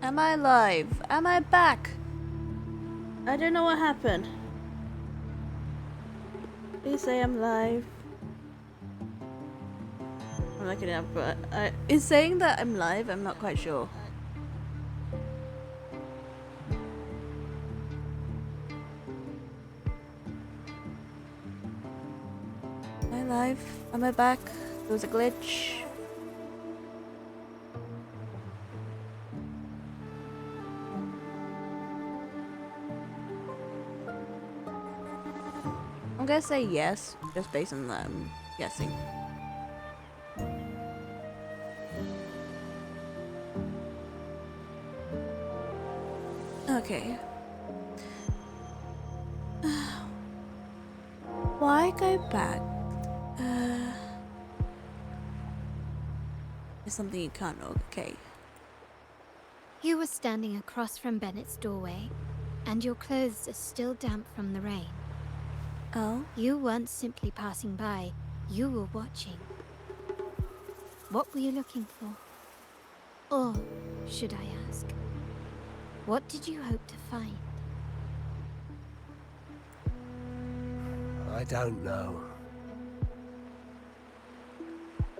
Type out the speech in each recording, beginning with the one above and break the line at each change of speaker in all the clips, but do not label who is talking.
Am I alive? Am I back? I don't know what happened. Please say I'm live. I'm looking it up, but is saying that I'm live? I'm not quite sure. Am I live? Am I back? There was a glitch. I'm gonna say yes, just based on that I'm guessing. Okay. Why go back? It's something you can't know. Okay.
You were standing across from Bennett's doorway, and your clothes are still damp from the rain.
Oh?
You weren't simply passing by, you were watching. What were you looking for? Or, should I ask, what did you hope to find?
I don't know.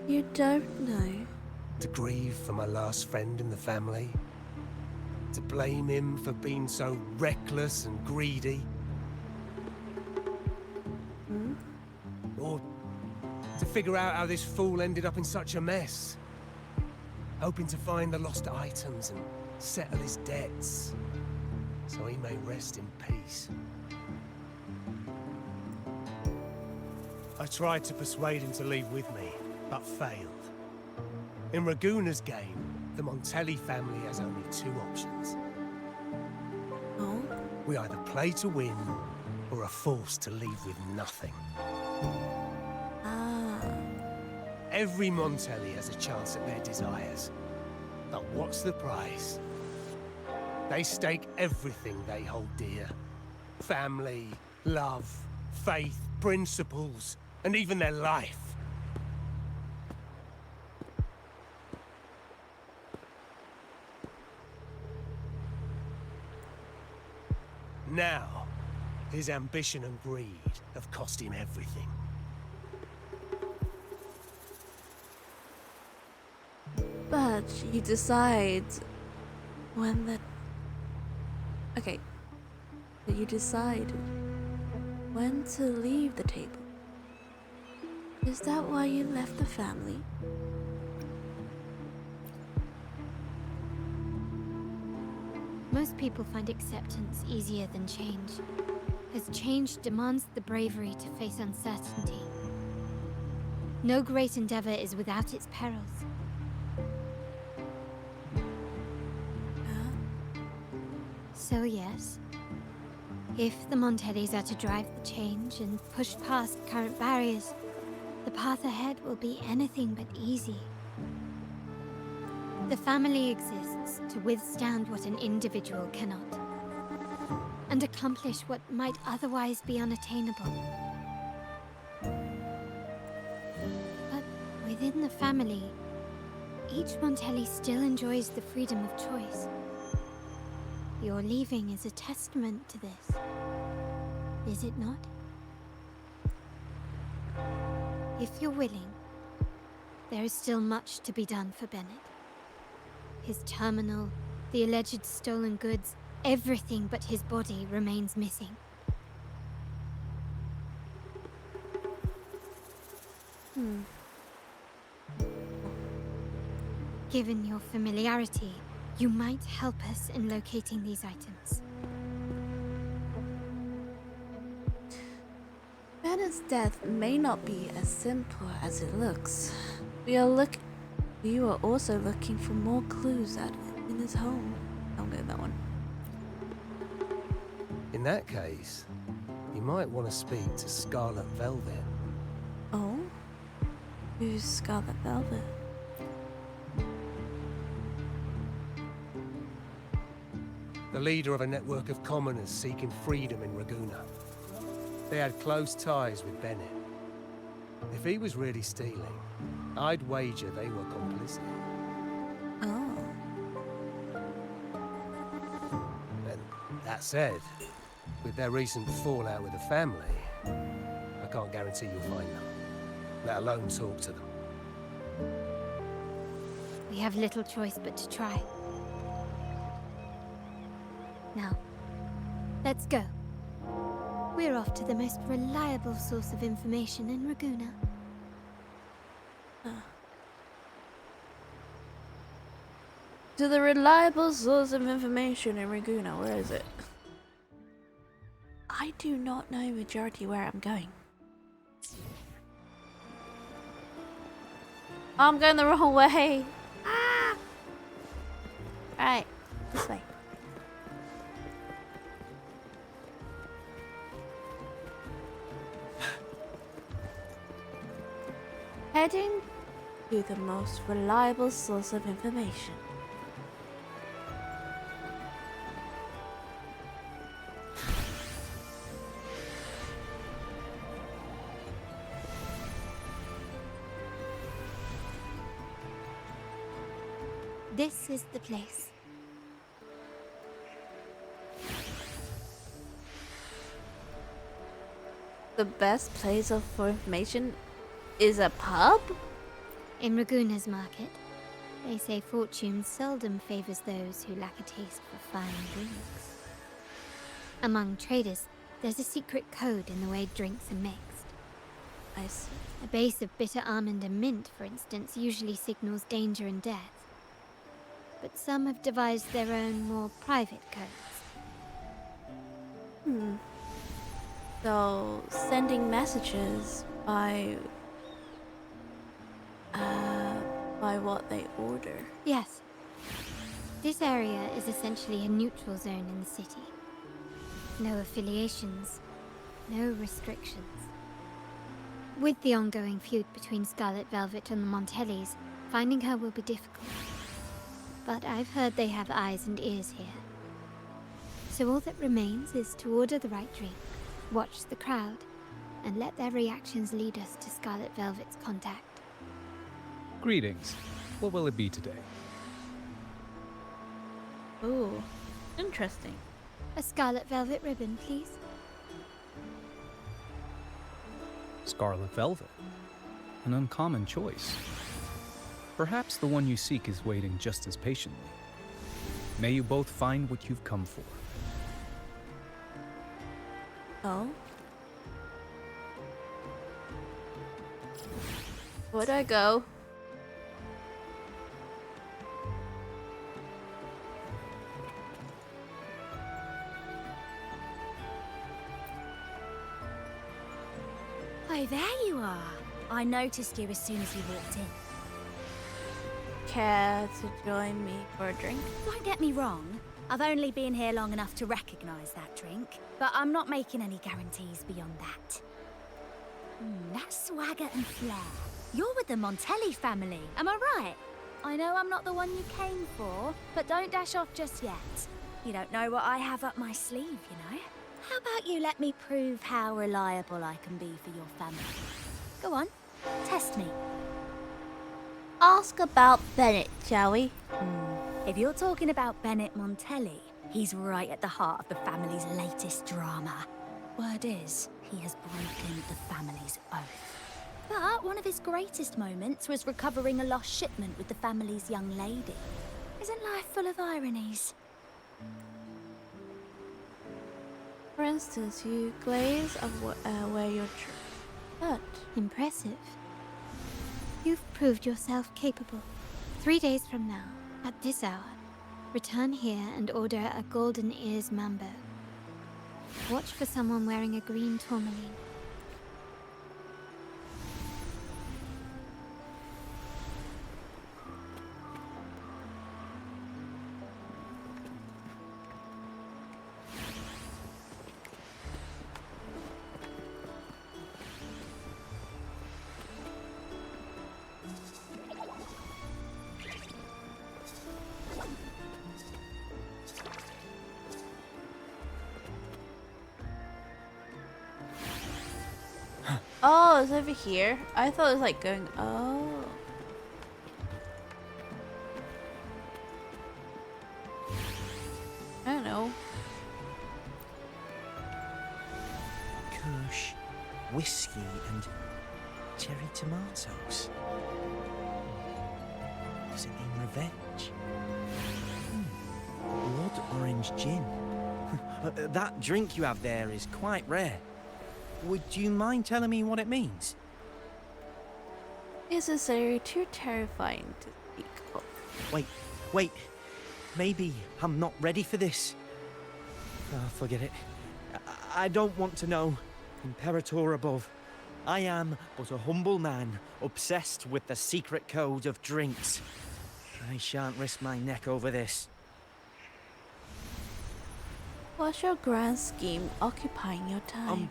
You don't know?
To grieve for my last friend in the family? To blame him for being so reckless and greedy?
Hmm?
Or to figure out how this fool ended up in such a mess? Hoping to find the lost items and settle his debts, so he may rest in peace. I tried to persuade him to leave with me, but failed. In Raguna's game, the Montelli family has only two options.
Oh?
We either play to win, or are forced to leave with nothing.
Ah.
Every Montelli has a chance at their desires. But what's the price? They stake everything they hold dear. Family, love, faith, principles, and even their life. Now, his ambition and greed have cost him everything.
But you decide when the... Okay. But you decide when to leave the table. Is that why you left the family?
Most people find acceptance easier than change, as change demands the bravery to face uncertainty. No great endeavor is without its perils. So yes, if the Montellis are to drive the change and push past current barriers, the path ahead will be anything but easy. The family exists to withstand what an individual cannot, and accomplish what might otherwise be unattainable. But within the family, each Montelli still enjoys the freedom of choice. Your leaving is a testament to this, is it not? If you're willing, there is still much to be done for Bennett. His terminal, the alleged stolen goods, everything but his body remains missing. Given your familiarity, you might help us in locating these items.
Bennett's death may not be as simple as it looks. We are also looking for more clues in his home. I'm going that one.
In that case, you might want to speak to Scarlet Velvet.
Oh? Who's Scarlet Velvet?
The leader of a network of commoners seeking freedom in Raguna. They had close ties with Bennett. If he was really stealing, I'd wager they were complicit.
Oh.
That said, with their recent fallout with the family, I can't guarantee you'll find them, let alone talk to them.
We have little choice but to try. Now, let's go. We're off to the most reliable source of information in Raguna.
To the reliable source of information in Raguna. Where is it? I do not know majority where I'm going. I'm going the wrong way. Ah! Alright, this way. Heading to the most reliable source of information.
This is the place.
The best place for information is a pub?
In Raguna's market, they say fortune seldom favors those who lack a taste for fine drinks. Among traders, there's a secret code in the way drinks are mixed.
I see.
A base of bitter almond and mint, for instance, usually signals danger and death. But some have devised their own, more private codes.
So, sending messages by what they order.
Yes. This area is essentially a neutral zone in the city. No affiliations, no restrictions. With the ongoing feud between Scarlet Velvet and the Montellis, finding her will be difficult. But I've heard they have eyes and ears here. So all that remains is to order the right drink, watch the crowd, and let their reactions lead us to Scarlet Velvet's contact.
Greetings. What will it be today?
Ooh, interesting.
A Scarlet Velvet ribbon, please.
Scarlet Velvet. An uncommon choice. Perhaps the one you seek is waiting just as patiently. May you both find what you've come for.
Oh? Where'd I go?
Oh, there you are. I noticed you as soon as you walked in.
Care to join me for a drink?
Don't get me wrong. I've only been here long enough to recognize that drink, but I'm not making any guarantees beyond that. That swagger and flair. You're with the Montelli family, am I right? I know I'm not the one you came for, but don't dash off just yet. You don't know what I have up my sleeve, you know? How about you let me prove how reliable I can be for your family? Go on, test me.
Ask about Bennett, shall we?
If you're talking about Bennett Montelli, he's right at the heart of the family's latest drama. Word is, he has broken the family's oath. But one of his greatest moments was recovering a lost shipment with the family's young lady. Isn't life full of ironies?
For instance, you glaze of where you're but
Impressive. You've proved yourself capable. 3 days from now, at this hour, return here and order a golden ears mambo. Watch for someone wearing a green tourmaline.
oh, it's over here. I thought it was like going. Oh. I don't know.
whiskey and cherry tomatoes. Does it mean revenge? Blood orange gin. That drink you have there is quite rare. Would you mind telling me what it means?
Is this area too terrifying to speak of?
Wait. Maybe I'm not ready for this. Oh, forget it. I don't want to know. Imperator above. I am but a humble man, obsessed with the secret code of drinks. I shan't risk my neck over this.
What's your grand scheme occupying your time?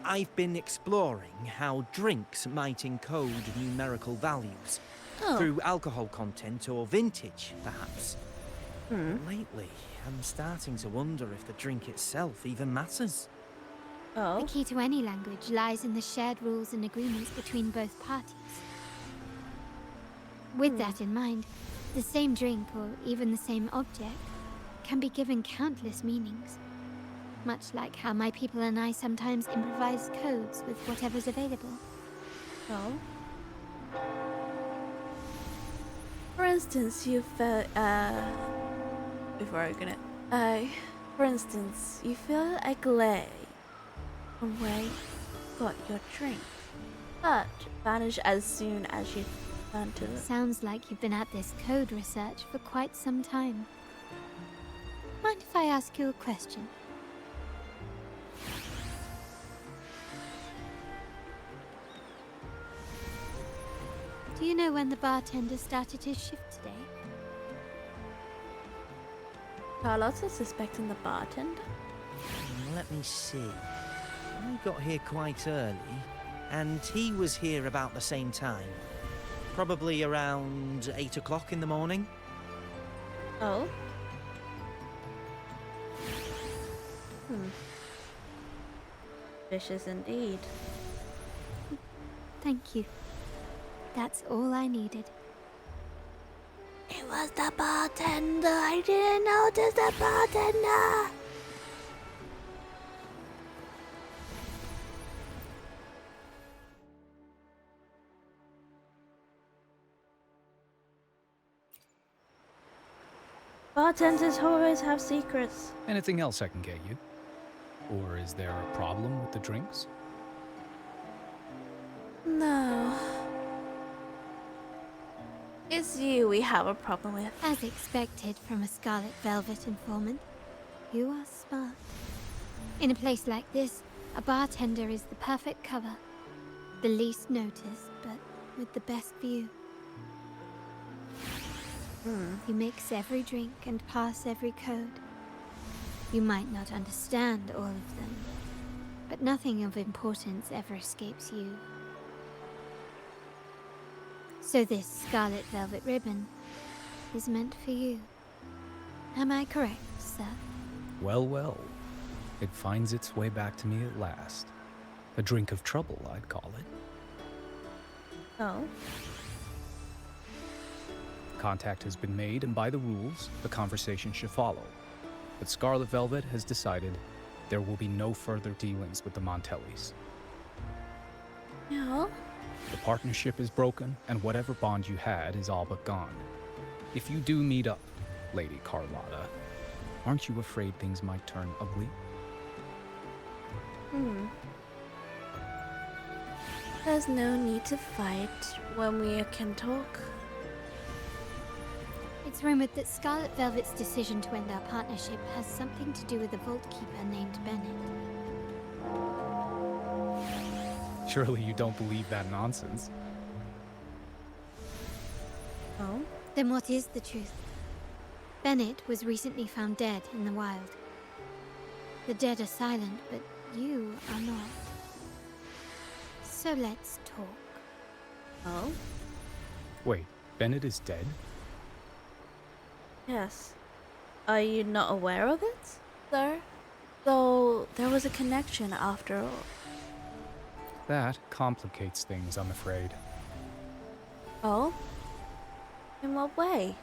I've been exploring how drinks might encode numerical values. Through alcohol content or vintage, perhaps. Lately, I'm starting to wonder if the drink itself even matters.
The key to any language lies in the shared rules and agreements between both parties. With that in mind, the same drink or even the same object can be given countless meanings. Much like how my people and I sometimes improvise codes with whatever's available.
Oh? For instance, you feel, for instance, you feel a glare from where you got your drink, but vanish as soon as you turn to look.
Sounds like you've been at this code research for quite some time. Mind if I ask you a question? Do you know when the bartender started his shift today?
Carlotta suspecting the bartender?
Let me see. I got here quite early, and he was here about the same time. Probably around 8 o'clock in the morning.
Oh? Vicious indeed.
Thank you. That's all I needed.
It was the bartender. I didn't notice the bartender. Bartenders always have secrets.
Anything else I can get you? Or is there a problem with the drinks?
No. It's you we have a problem with.
As expected from a Scarlet Velvet informant, you are smart. In a place like this, a bartender is the perfect cover. The least noticed, but with the best view. You mix every drink and pass every code. You might not understand all of them, but nothing of importance ever escapes you. So this Scarlet Velvet ribbon is meant for you. Am I correct, sir?
Well, well. It finds its way back to me at last. A drink of trouble, I'd call it.
Oh?
Contact has been made, and by the rules, the conversation should follow. But Scarlet Velvet has decided there will be no further dealings with the Montellis.
No?
The partnership is broken, and whatever bond you had is all but gone. If you do meet up, Lady Carlotta, aren't you afraid things might turn ugly?
There's no need to fight when we can talk.
It's rumored that Scarlet Velvet's decision to end our partnership has something to do with a vault keeper named Bennett.
Surely you don't believe that nonsense.
Oh?
Then what is the truth? Bennett was recently found dead in the wild. The dead are silent, but you are not. So let's talk.
Oh?
Wait, Bennett is dead?
Yes. Are you not aware of it, sir? Though there was a connection after all.
That complicates things, I'm afraid.
Oh? In what way?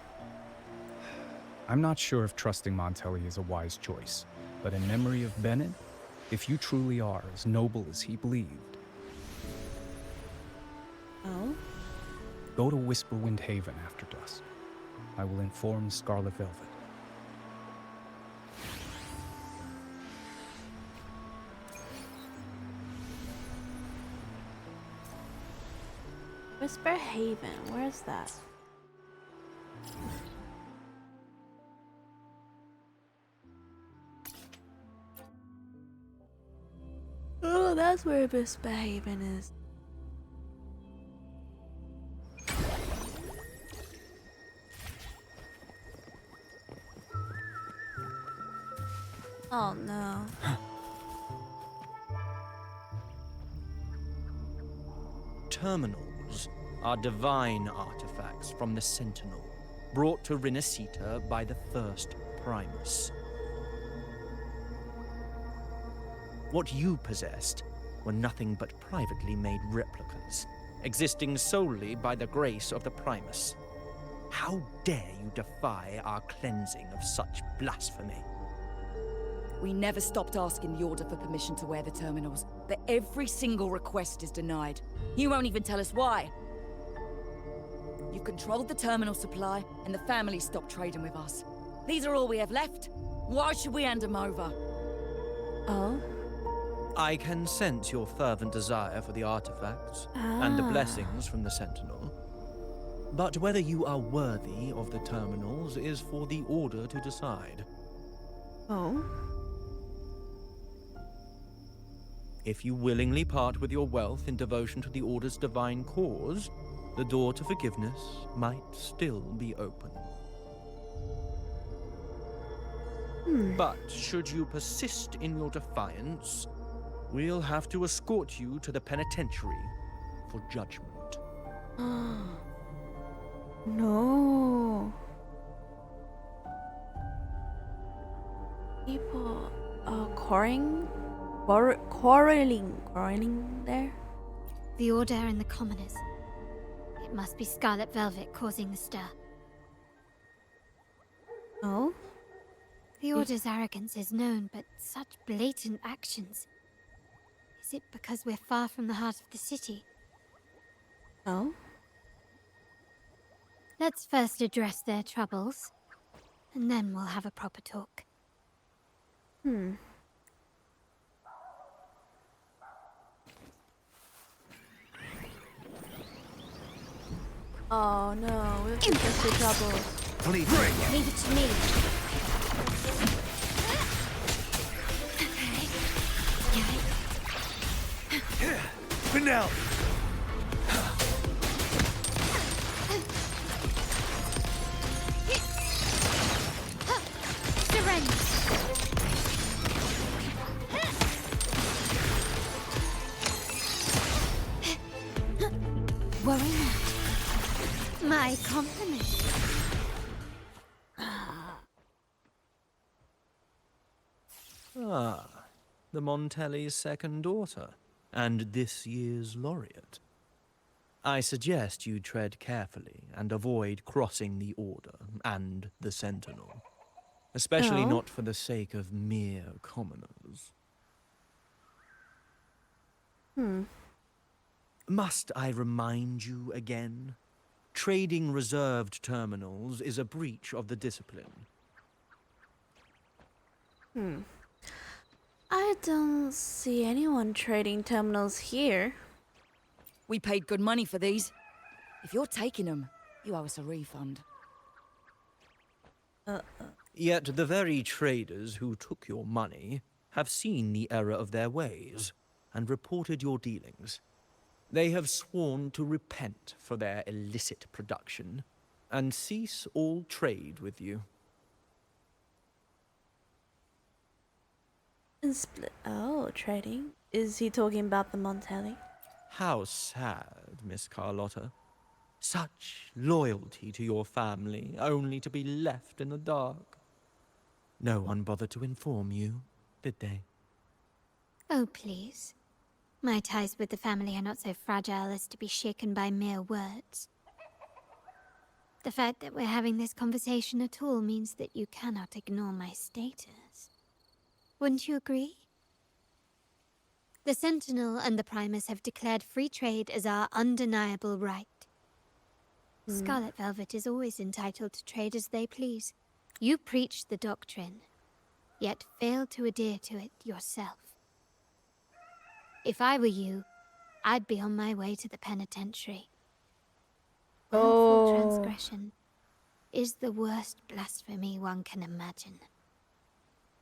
I'm not sure if trusting Montelli is a wise choice, but in memory of Bennett, If you truly are as noble as he believed,
Oh?
go to Whisperwind Haven after dusk. I will inform Scarlet Velvet.
Whisper Haven, where's that? Oh, that's where Whisper Haven is. Oh no.
Terminals are divine artifacts from the Sentinel, brought to Rinascita by the first Primus. What you possessed were nothing but privately made replicas, existing solely by the grace of the Primus. How dare you defy our cleansing of such blasphemy?
We never stopped asking the Order for permission to wear the terminals, but every single request is denied. You won't even tell us why. You've controlled the terminal supply, and the family stopped trading with us. These are all we have left. Why should we hand them over?
Oh?
I can sense your fervent desire for the artifacts and the blessings from the Sentinel. But whether you are worthy of the terminals is for the Order to decide.
Oh?
If you willingly part with your wealth in devotion to the Order's divine cause, the door to forgiveness might still be open. But should you persist in your defiance, we'll have to escort you to the penitentiary for judgment.
No. People are quarreling there.
The Order and the Commoners. It must be Scarlet Velvet causing the stir.
Oh?
The Order's arrogance is known, but such blatant actions. Is it because we're far from the heart of the city?
Oh?
Let's first address their troubles, and then we'll have a proper talk.
Oh no, we've just the trouble.
Please.
Leave it to me.
Vanel!
Surrender. Worry not. My compliments.
Ah, the Montelli's second daughter, and this year's laureate. I suggest you tread carefully and avoid crossing the Order and the Sentinel. Especially
Oh.
not for the sake of mere commoners. Must I remind you again? Trading reserved terminals is a breach of the discipline.
I don't see anyone trading terminals here.
We paid good money for these. If you're taking them, you owe us a refund.
Yet the very traders who took your money have seen the error of their ways and reported your dealings. They have sworn to repent for their illicit production and cease all trade with you.
Oh, trading? Is he talking about the Montelli?
How sad, Miss Carlotta. Such loyalty to your family, only to be left in the dark. No one bothered to inform you, did they?
Oh, please. My ties with the family are not so fragile as to be shaken by mere words. The fact that we're having this conversation at all means that you cannot ignore my status. Wouldn't you agree? The Sentinel and the Primus have declared free trade as our undeniable right. Scarlet Velvet is always entitled to trade as they please. You preach the doctrine, yet fail to adhere to it yourself. If I were you, I'd be on my way to the penitentiary. Willful transgression is the worst blasphemy one can imagine.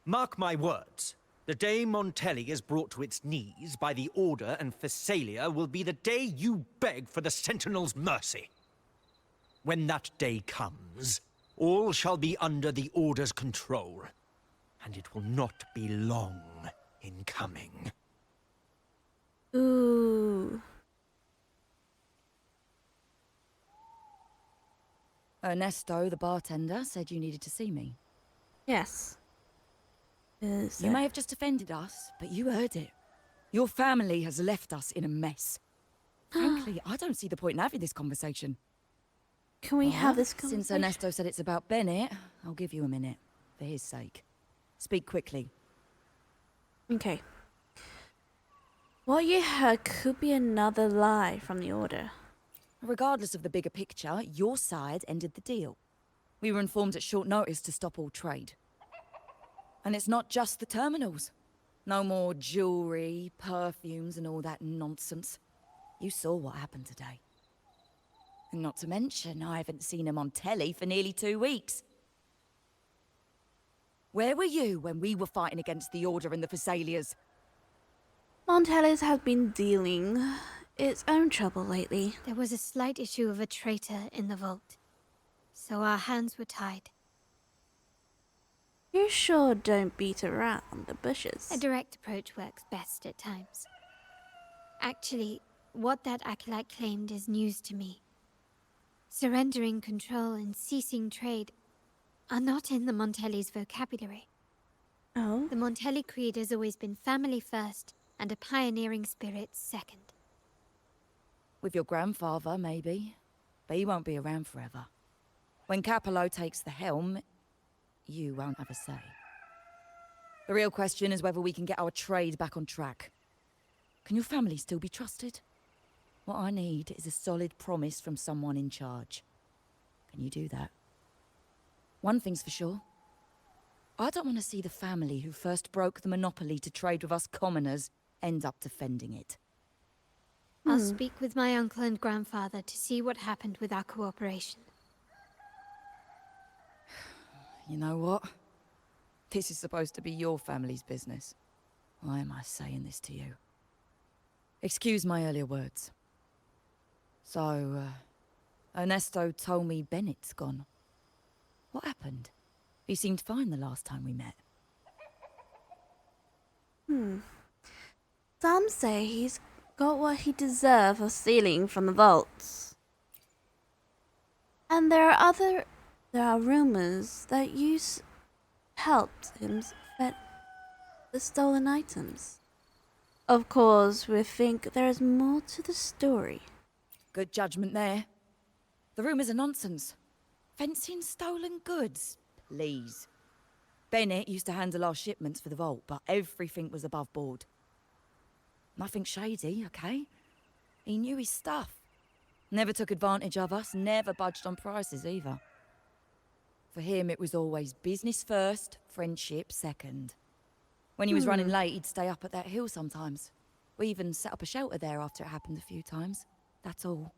Mark my words. The day Montelli is brought to its knees by the Order and Phasalia will be the day you beg for the Sentinel's mercy. When that day comes, all shall be under the Order's control, and it will not be long in coming.
Ooh.
Ernesto, the bartender, said you needed to see me.
Yes.
You may have just offended us, but you heard it. Your family has left us in a mess. Frankly, I don't see the point in having this conversation.
Can we have this conversation?
Since Ernesto said it's about Bennett, I'll give you a minute, for his sake. Speak quickly.
Okay. What you heard could be another lie from the Order.
Regardless of the bigger picture, your side ended the deal. We were informed at short notice to stop all trade. And it's not just the terminals. No more jewelry, perfumes, and all that nonsense. You saw what happened today. And not to mention, I haven't seen a Montelli for nearly 2 weeks. Where were you when we were fighting against the Order and the Phasalias?
Montellis has been dealing its own trouble lately.
There was a slight issue of a traitor in the vault, so our hands were tied.
You sure don't beat around the bushes.
A direct approach works best at times. Actually, what that acolyte claimed is news to me. Surrendering control and ceasing trade are not in the Montelli's vocabulary.
Oh?
The Montelli creed has always been family first and a pioneering spirit second.
With your grandfather, maybe. But he won't be around forever. When Capello takes the helm, you won't have a say. The real question is whether we can get our trade back on track. Can your family still be trusted? What I need is a solid promise from someone in charge. Can you do that? One thing's for sure. I don't want to see the family who first broke the monopoly to trade with us commoners end up defending it.
I'll speak with my uncle and grandfather to see what happened with our cooperation.
You know what? This is supposed to be your family's business. Why am I saying this to you? Excuse my earlier words. So, Ernesto told me Bennett's gone. What happened? He seemed fine the last time we met.
Some say he's got what he deserved for stealing from the vaults. And there are rumors that you helped him fetch the stolen items. Of course, we think there is more to the story.
Good judgment there. The rumors are nonsense. Fencing stolen goods? Please. Bennett used to handle our shipments for the vault, but everything was above board. Nothing shady, okay? He knew his stuff. Never took advantage of us, never budged on prices either. For him, it was always business first, friendship second. When he was running late, he'd stay up at that hill sometimes. We even set up a shelter there after it happened a few times. That's all.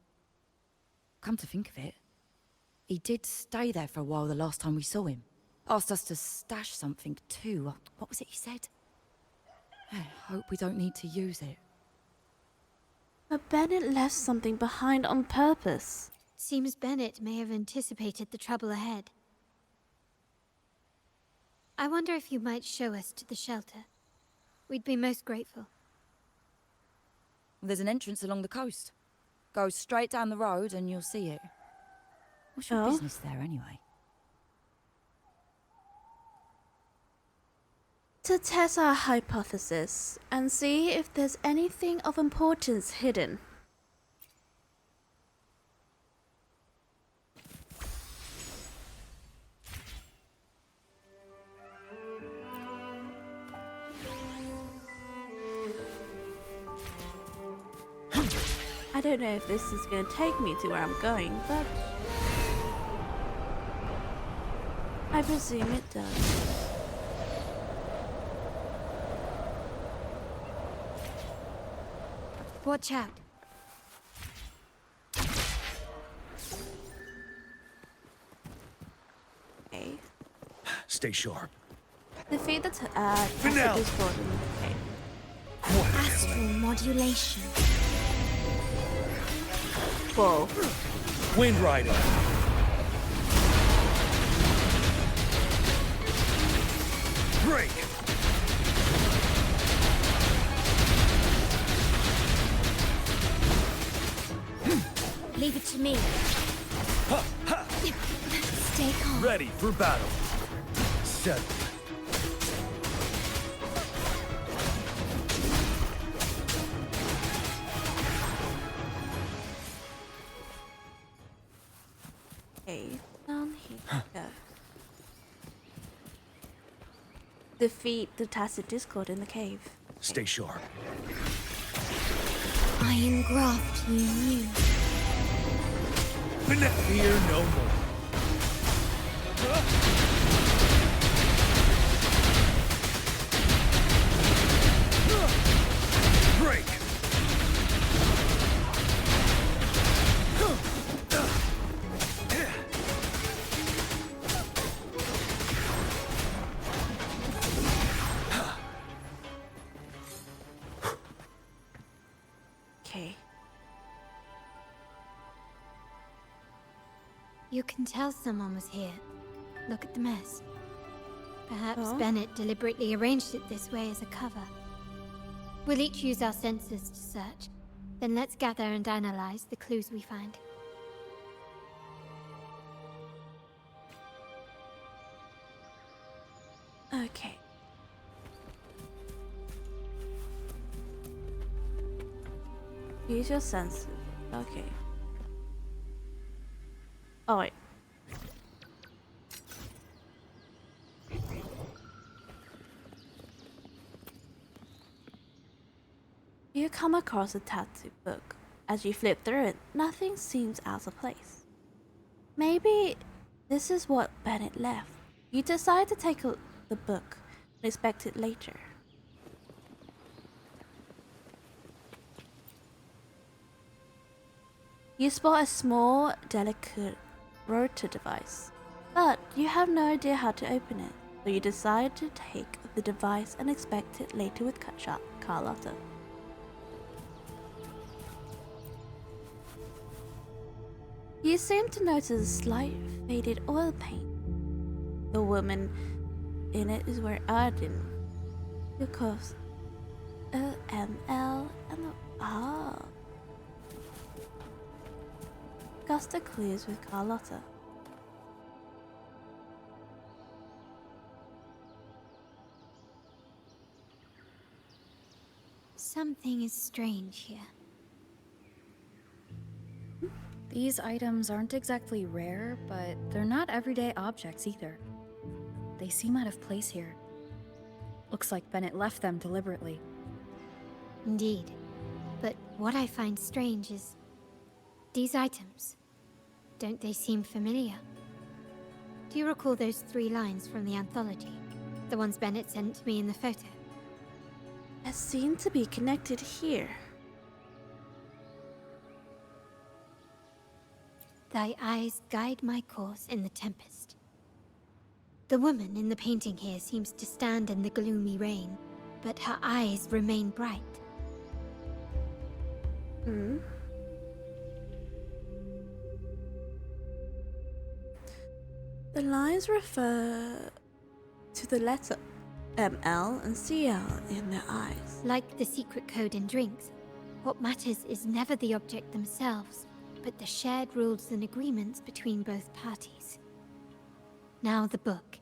Come to think of it, he did stay there for a while the last time we saw him. Asked us to stash something too. What was it he said? I hope we don't need to use it.
But Bennett left something behind on purpose.
Seems Bennett may have anticipated the trouble ahead. I wonder if you might show us to the shelter. We'd be most grateful.
There's an entrance along the coast. Go straight down the road and you'll see it. What's your business there anyway?
To test our hypothesis and see if there's anything of importance hidden. I don't know if this is going to take me to where I'm going, but I presume it does.
Watch out.
Okay.
Stay sharp.
Defeat the
now.
Discord. Okay.
Astral modulation.
Whoa.
Wind Rider. Break.
Leave it to me.
Stay calm.
Ready for battle. Set.
Okay, down here. Go. Defeat the Tacit Discord in the cave.
Stay sharp.
Iron graft you knew.
Fear no more. Break.
Okay.
You can tell someone was here. Look at the mess. Perhaps
Oh.
Bennett deliberately arranged it this way as a cover. We'll each use our senses to search. Then let's gather and analyze the clues we find.
Okay. Use your senses. Okay. Oh wait. You come across a tattoo book. As you flip through it, nothing seems out of place. Maybe this is what Bennett left. You decide to take the book and inspect it later. You spot a small, delicate rotor device, but you have no idea how to open it, so you decide to take the device and inspect it later with Carlotta. You seem to notice a slight faded oil paint. The woman in it is wearing Arden. Of course, ML and the Gusta clues with Carlotta.
Something is strange here.
These items aren't exactly rare, but they're not everyday objects either. They seem out of place here. Looks like Bennett left them deliberately.
Indeed. But what I find strange is these items. Don't they seem familiar? Do you recall those 3 lines from the anthology? The ones Bennett sent to me in the photo?
They seem to be connected here.
Thy eyes guide my course in the tempest. The woman in the painting here seems to stand in the gloomy rain, but her eyes remain bright.
The lines refer to the letter ML and CL in their eyes.
Like the secret code in drinks, what matters is never the object themselves, but the shared rules and agreements between both parties. Now the book.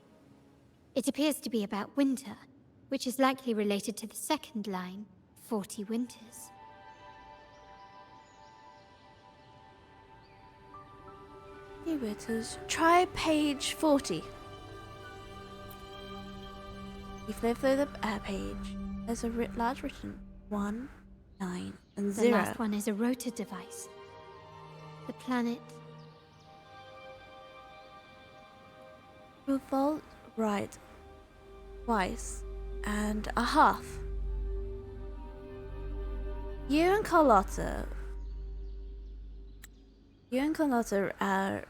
It appears to be about winter, which is likely related to the second line, 40 winters.
Winters. Try page 40. You flip through the page. There's a large written 1, 9, and
The
0.
last one is a rotor device. The planet
Revolt right twice and a half. You and Carlotta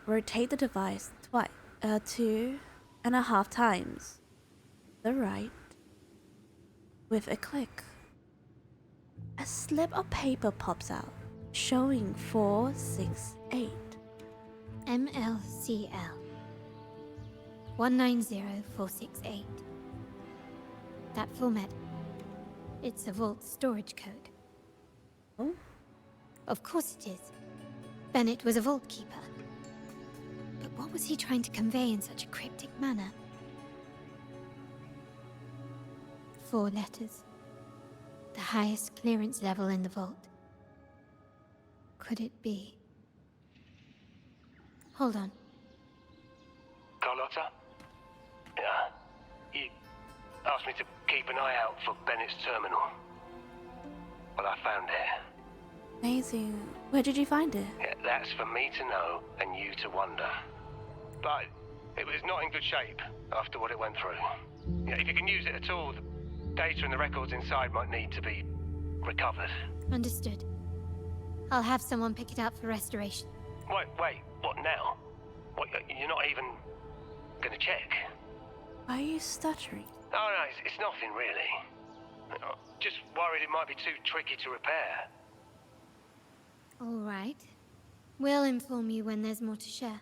rotate the device twice, 2.5 times. The right with a click. A slip of paper pops out, showing 468.
MLCL 190468. That format. It's a vault storage code.
Oh?
Of course it is. Bennett was a vault keeper. But what was he trying to convey in such a cryptic manner? 4 letters. The highest clearance level in the vault. Could it be? Hold on.
Carlotta? Yeah. You asked me to keep an eye out for Bennett's terminal. Well, I found it.
Amazing. Where did you find it?
Yeah, that's for me to know and you to wonder. But it was not in good shape after what it went through. Yeah, if you can use it at all, the data and the records inside might need to be recovered.
Understood. I'll have someone pick it up for restoration.
Wait, what now? What, you're not even gonna check?
Why are you stuttering?
No, it's nothing really. Just worried it might be too tricky to repair.
All right. We'll inform you when there's more to share.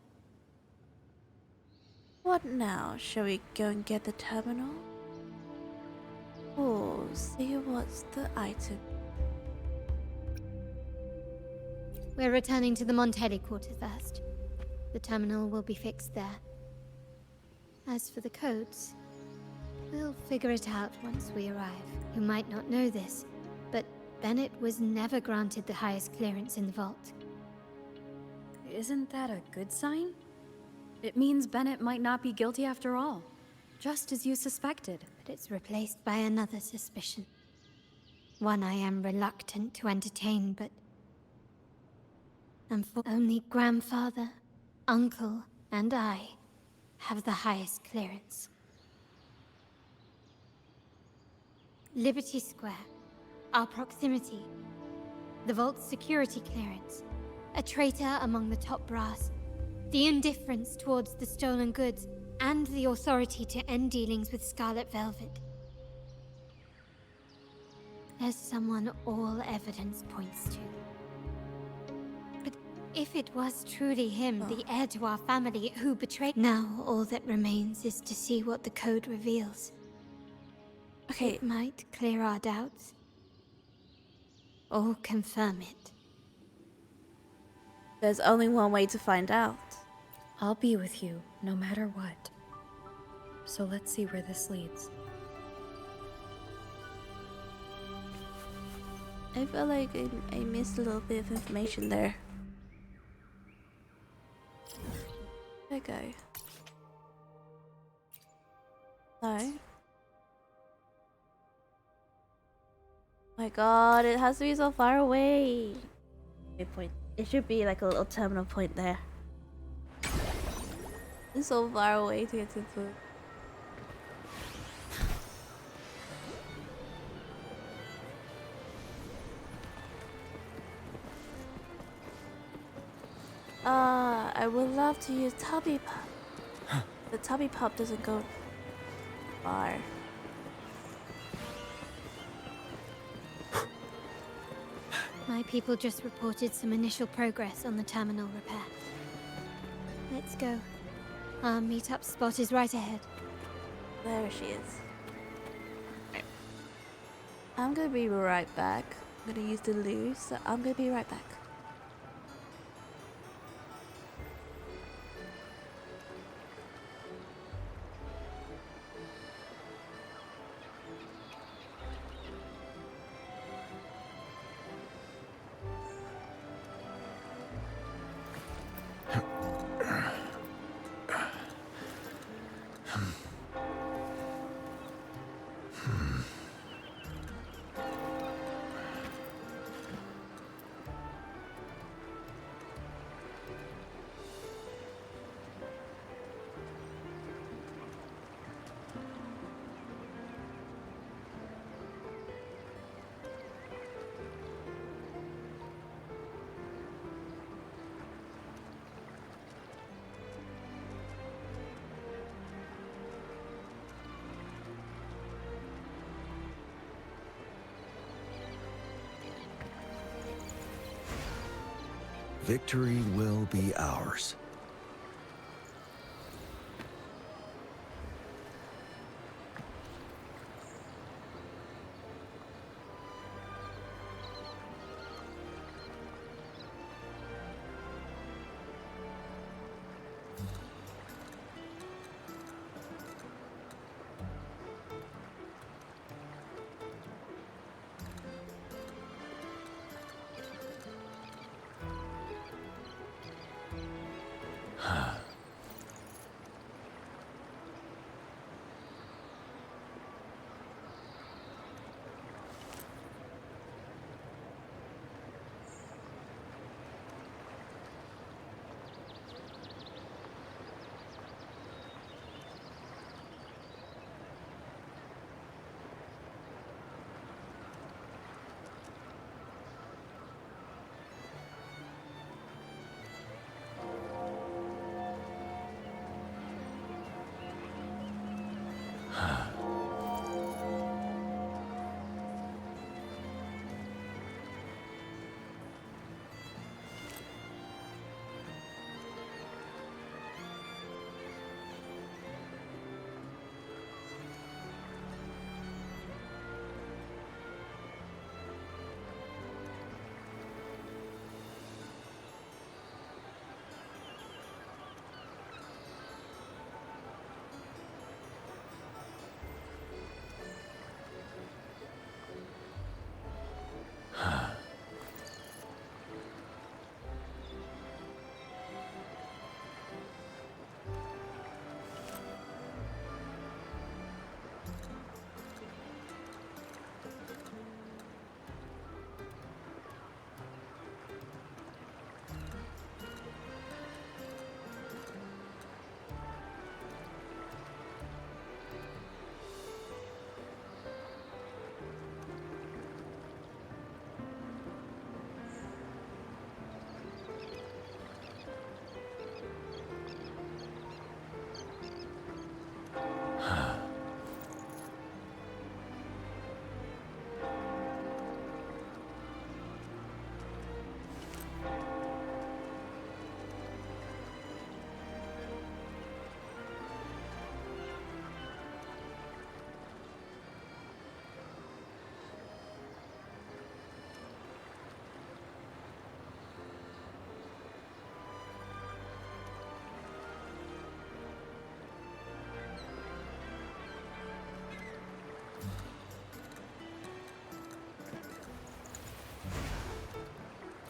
What now? Shall we go and get the terminal? Or see what's the item?
We're returning to the Montelli quarter first. The terminal will be fixed there. As for the codes, we'll figure it out once we arrive. You might not know this, but Bennett was never granted the highest clearance in the vault.
Isn't that a good sign? It means Bennett might not be guilty after all, just as you suspected.
But it's replaced by another suspicion. One I am reluctant to entertain, but only grandfather, uncle, and I have the highest clearance. Liberty Square, our proximity, the vault's security clearance, a traitor among the top brass, the indifference towards the stolen goods, and the authority to end dealings with Scarlet Velvet. There's someone all evidence points to. But if it was truly him, the heir to our family, who betrayed... Now all that remains is to see what the code reveals.
Okay,
It might clear our doubts, or confirm it.
there's only one way to find out.
I'll be with you, no matter what. So let's see where this leads.
I feel like I missed a little bit of information there. There we go. So. My god, it has to be so far away. Good point. It should be like a little terminal point there. It's so far away to get to the... I would love to use Tubby Pup. The Tubby Pup doesn't go far.
My people just reported some initial progress on the terminal repair. Let's go. Our meetup spot is right ahead.
There she is. I'm gonna be right back. I'm gonna use the loo, so I'm gonna be right back.
Victory will be ours.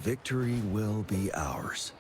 Victory will be ours.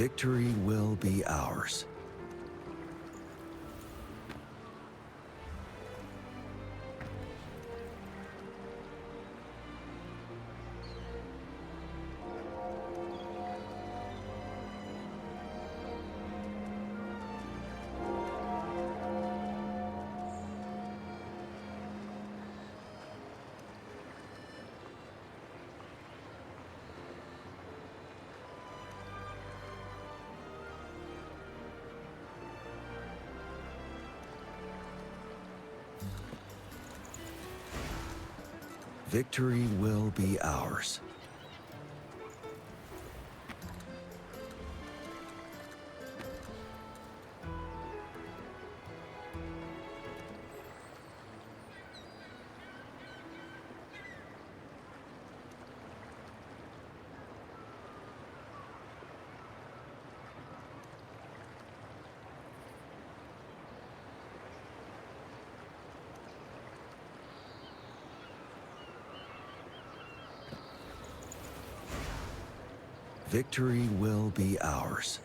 Victory will be ours. Victory will be ours. Victory will be ours.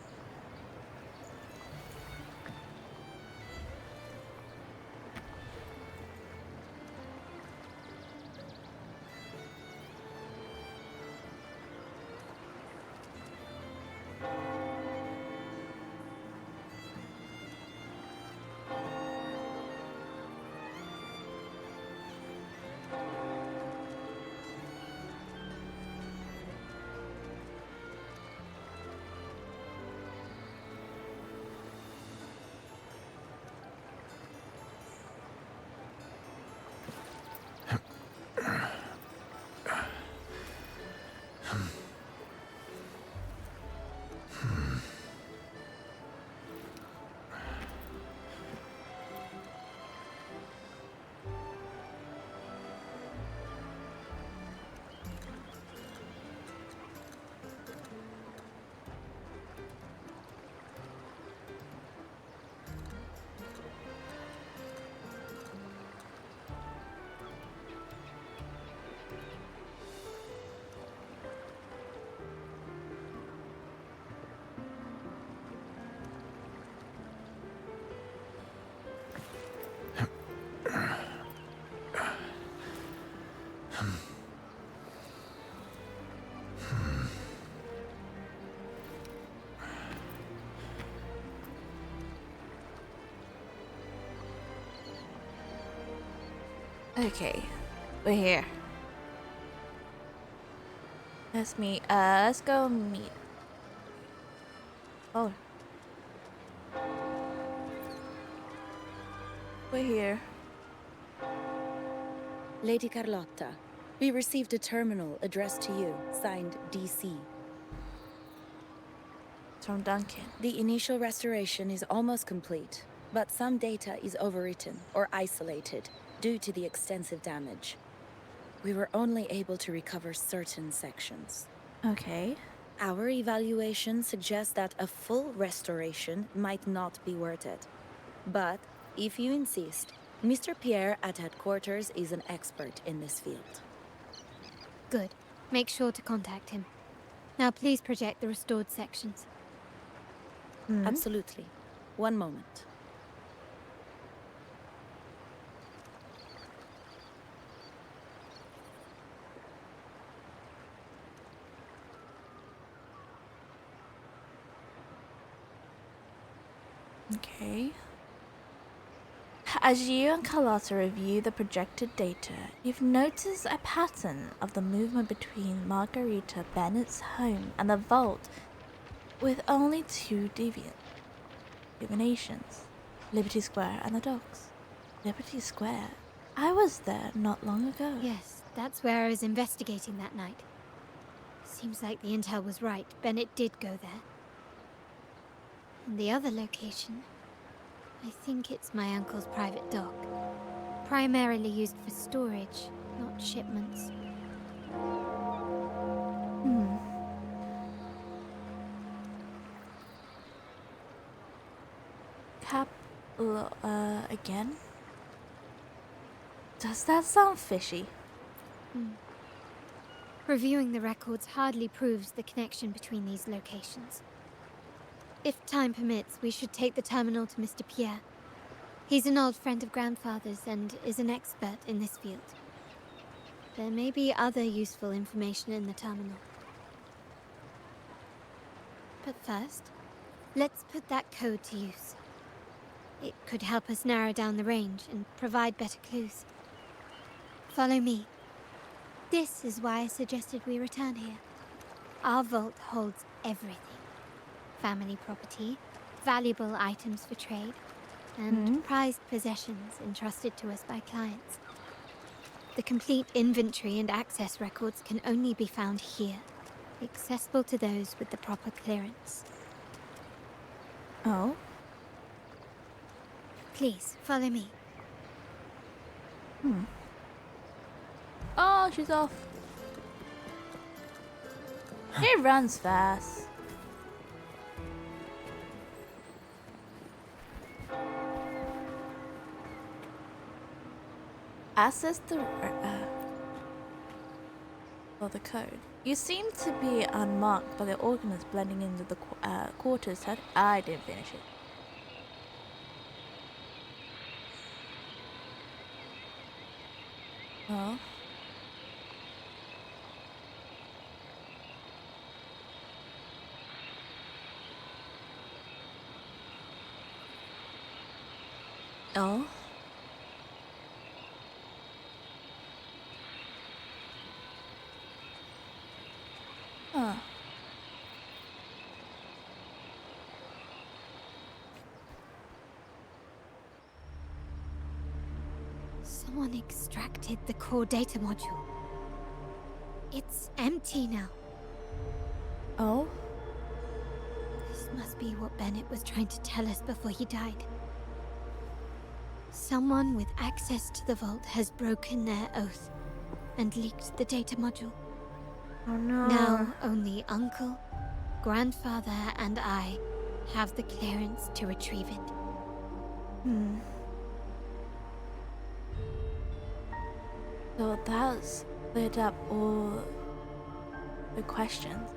Okay, we're here. Let's go meet. Oh. We're here.
Lady Carlotta, we received a terminal addressed to you, signed DC.
It's from Duncan.
The initial restoration is almost complete, but some data is overwritten or isolated due to the extensive damage. We were only able to recover certain sections.
Okay.
Our evaluation suggests that a full restoration might not be worth it. But, if you insist, Mr. Pierre at headquarters is an expert in this field.
Good. Make sure to contact him. Now please project the restored sections.
Absolutely. One moment.
Okay. As you and Carlotta review the projected data, you've noticed a pattern of the movement between Margarita Bennett's home and the vault, with only two deviations: Liberty Square and the docks. Liberty Square? I was there not long ago.
Yes, that's where I was investigating that night. Seems like the intel was right. Bennett did go there. And the other location, I think it's my uncle's private dock. Primarily used for storage, not shipments.
Again? Does that sound fishy?
Reviewing the records hardly proves the connection between these locations. If time permits, we should take the terminal to Mr. Pierre. He's an old friend of Grandfather's and is an expert in this field. There may be other useful information in the terminal. But first, let's put that code to use. It could help us narrow down the range and provide better clues. Follow me. This is why I suggested we return here. Our vault holds everything. Family property, valuable items for trade, and prized possessions entrusted to us by clients. The complete inventory and access records can only be found here, accessible to those with the proper clearance.
Oh?
Please, follow me.
Oh, she's off. He runs fast. Access the the code. You seem to be unmarked by the organisms blending into the quarters. I didn't finish it. Oh. Oh. Huh.
Someone extracted the core data module. It's empty now.
Oh.
This must be what Bennett was trying to tell us before he died. Someone with access to the vault has broken their oath and leaked the data module.
Oh no.
Now only Uncle, Grandfather, and I have the clearance to retrieve it.
So that's cleared up all the questions.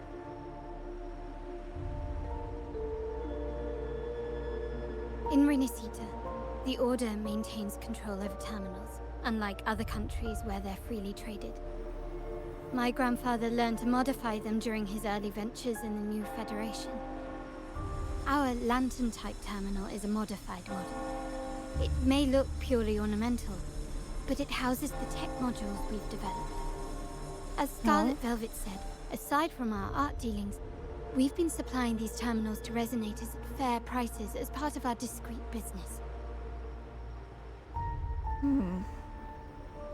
In Renacita, the Order maintains control over terminals, unlike other countries where they're freely traded. My grandfather learned to modify them during his early ventures in the new Federation. Our lantern-type terminal is a modified model. It may look purely ornamental, but it houses the tech modules we've developed. As Scarlet Velvet said, aside from our art dealings, we've been supplying these terminals to resonators at fair prices as part of our discreet business.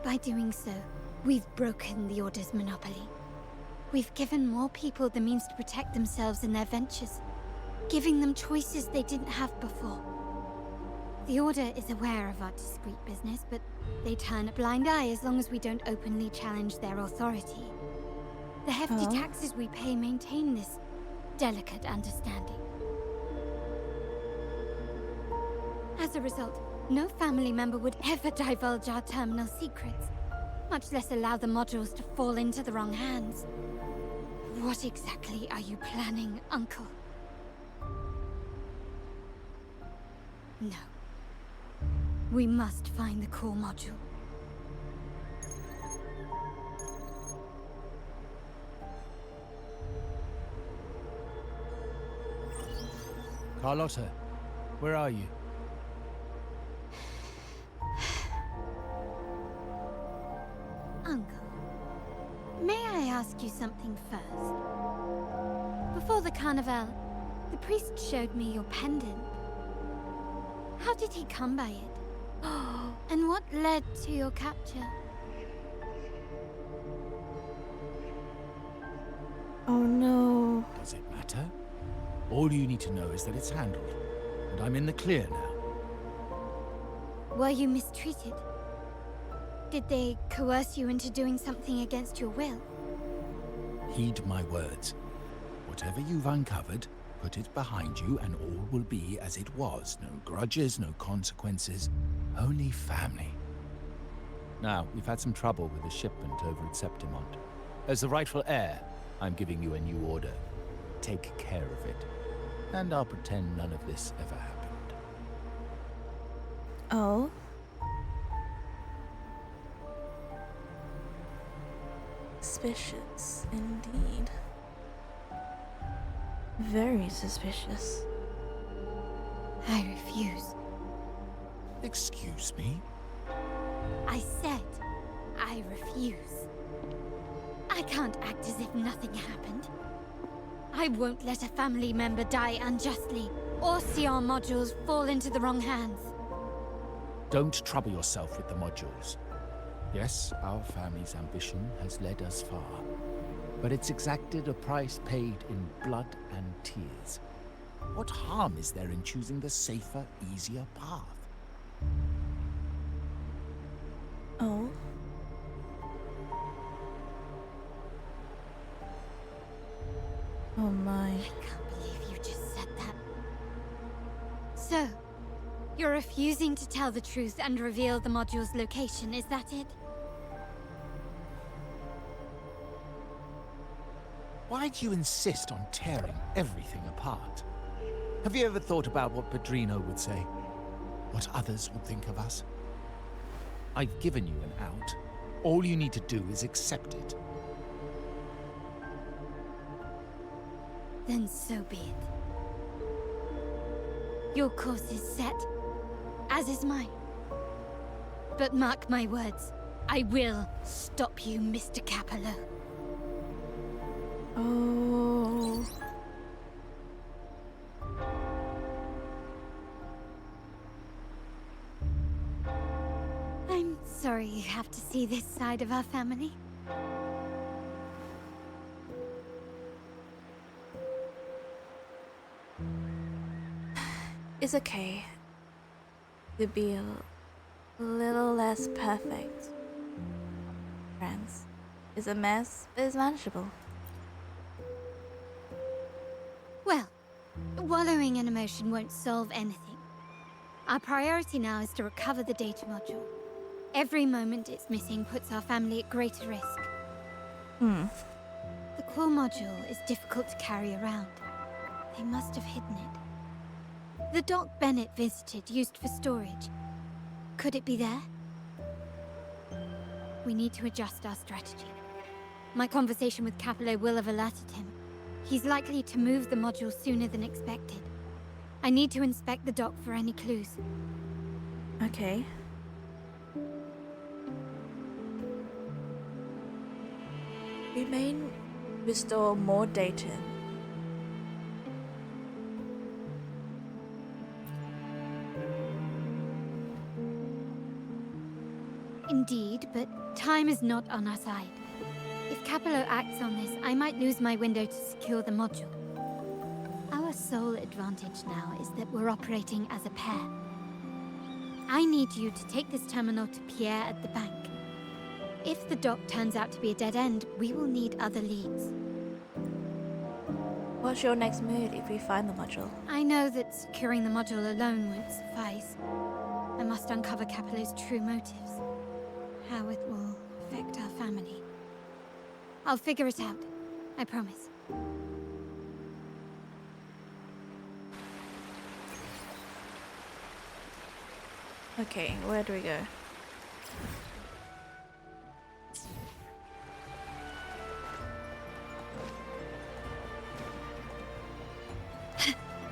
By doing so, we've broken the Order's monopoly. We've given more people the means to protect themselves in their ventures, giving them choices they didn't have before. The Order is aware of our discreet business, but they turn a blind eye as long as we don't openly challenge their authority. The hefty taxes we pay maintain this delicate understanding. As a result, no family member would ever divulge our terminal secrets, much less allow the modules to fall into the wrong hands. What exactly are you planning, Uncle? No. We must find the core module.
Carlotta, where are you?
Uncle, may I ask you something first? Before the carnival, the priest showed me your pendant. How did he come by it? And what led to your capture?
Oh no.
Does it matter? All you need to know is that it's handled, and I'm in the clear now.
Were you mistreated? Did they coerce you into doing something against your will?
Heed my words. Whatever you've uncovered, put it behind you and all will be as it was. No grudges, no consequences, only family. Now, we've had some trouble with the shipment over at Septimont. As the rightful heir, I'm giving you a new order. Take care of it. And I'll pretend none of this ever happened.
Oh. Suspicious, indeed. Very suspicious.
I refuse.
Excuse me?
I said I refuse. I can't act as if nothing happened. I won't let a family member die unjustly, or see our modules fall into the wrong hands.
Don't trouble yourself with the modules. Yes, our family's ambition has led us far, but it's exacted a price paid in blood and tears. What harm is there in choosing the safer, easier path?
Oh. Oh my.
I can't believe you just said that. So, you're refusing to tell the truth and reveal the module's location, is that it?
Why do you insist on tearing everything apart? Have you ever thought about what Padrino would say? What others would think of us? I've given you an out. All you need to do is accept it.
Then so be it. Your course is set, as is mine. But mark my words, I will stop you, Mr. Capello.
Oh.
I'm sorry you have to see this side of our family.
It's okay to be a little less perfect. Friends. It's a mess, but it's manageable.
Well, wallowing in emotion won't solve anything. Our priority now is to recover the data module. Every moment it's missing puts our family at greater risk. The core module is difficult to carry around. They must have hidden it. The dock Bennett visited, used for storage. Could it be there? We need to adjust our strategy. My conversation with Capello will have alerted him. He's likely to move the module sooner than expected. I need to inspect the dock for any clues.
Okay. We may restore more data.
Indeed, but time is not on our side. If Capello acts on this, I might lose my window to secure the module. Our sole advantage now is that we're operating as a pair. I need you to take this terminal to Pierre at the bank. If the dock turns out to be a dead end, we will need other leads.
What's your next move if we find the module?
I know that securing the module alone won't suffice. I must uncover Capello's true motives. How it will affect our family. I'll figure it out. I promise.
Okay, where do we go?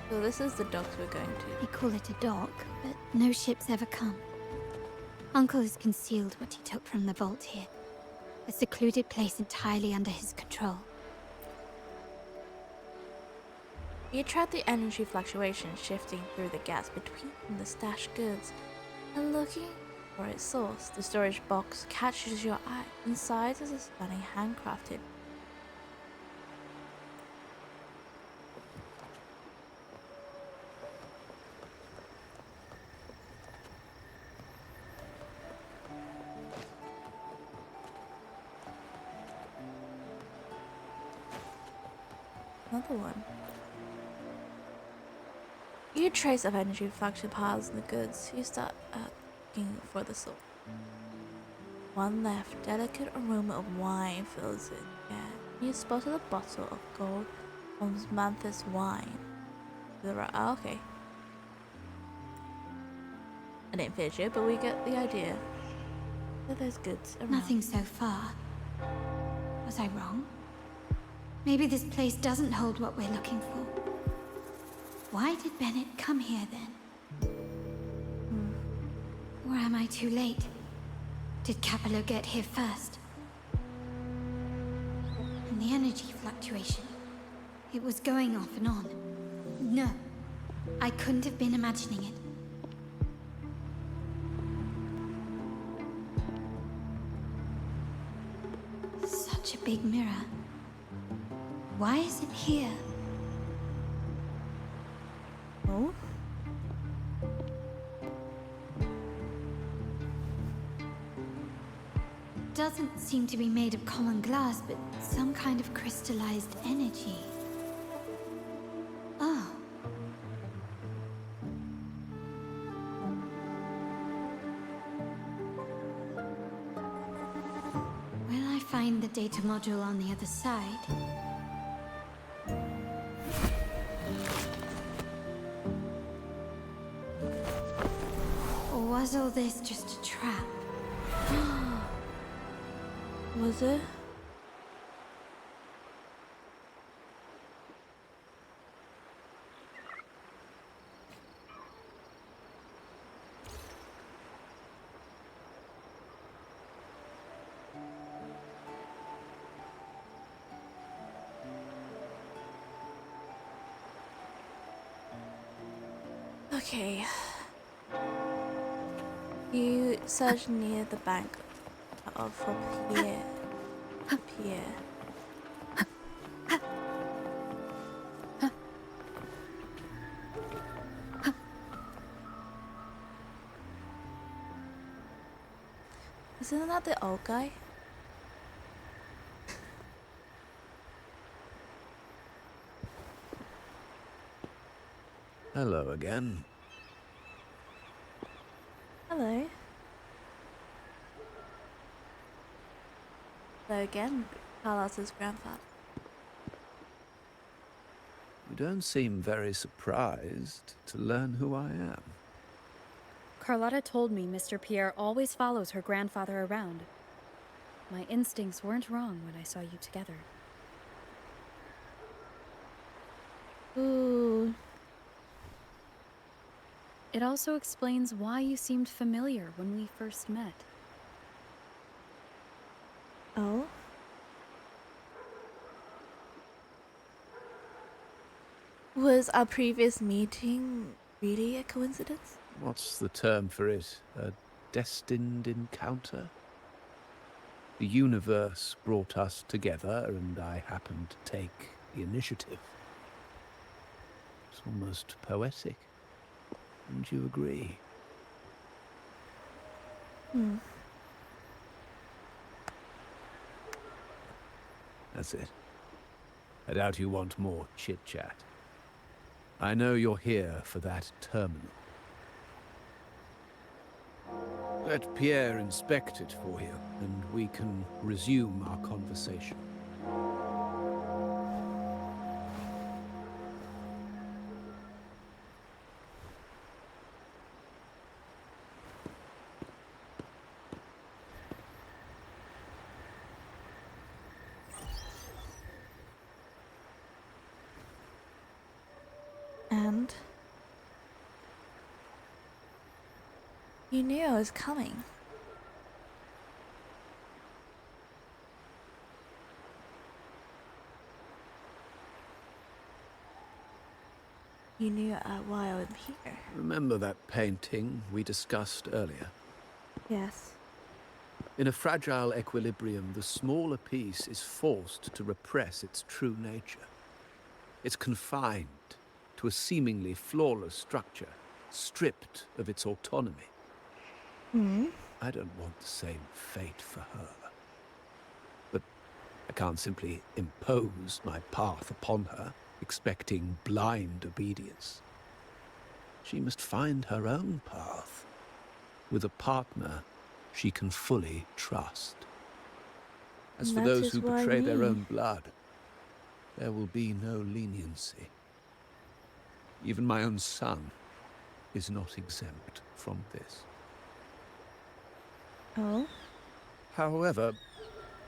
So this is the docks we're going to.
They call it a dock, but no ships ever come. Uncle has concealed what he took from the vault here. A secluded place entirely under his control.
You track the energy fluctuations shifting through the gaps between the stashed goods and looking for its source. The storage box catches your eye. Inside is a stunning handcrafted. Another one. You trace of energy fluctuation piles in the goods. You start looking for the source. One left, delicate aroma of wine fills it. Yeah, you spotted a bottle of gold from Manthus wine. To the right. Oh, okay. I didn't finish it, but we get the idea. So there's goods around.
Nothing so far. Was I wrong? Maybe this place doesn't hold what we're looking for. Why did Bennett come here then? Or am I too late? Did Capello get here first? And the energy fluctuation. It was going off and on. No, I couldn't have been imagining it. such a big mirror. Why is it here?
Oh?
Doesn't seem to be made of common glass, but some kind of crystallized energy. Oh. Will I find the data module on the other side? Or was all this just a trap?
Was it? Okay. You search near the bank for Pierre. Pierre. Isn't that the old guy?
Hello again.
Hello. Hello again, Carlotta's grandfather.
You don't seem very surprised to learn who I am.
Carlotta told me Mr. Pierre always follows her grandfather around. My instincts weren't wrong when I saw you together.
Ooh.
It also explains why you seemed familiar when we first met.
Oh? Was our previous meeting really a coincidence?
What's the term for it? A destined encounter? The universe brought us together, and I happened to take the initiative. It's almost poetic. Wouldn't you agree? That's it. I doubt you want more chit-chat. I know you're here for that terminal. Let Pierre inspect it for you, and we can resume our conversation.
And you knew I was coming. You knew why I'm here.
Remember that painting we discussed earlier?
Yes.
In a fragile equilibrium, the smaller piece is forced to repress its true nature. It's confined to a seemingly flawless structure, stripped of its autonomy. I don't want the same fate for her. But I can't simply impose my path upon her, expecting blind obedience. She must find her own path, with a partner she can fully trust. As for
That
those
is
who
why
betray their
me.
own blood, there will be no leniency. Even my own son is not exempt from this.
Oh?
However,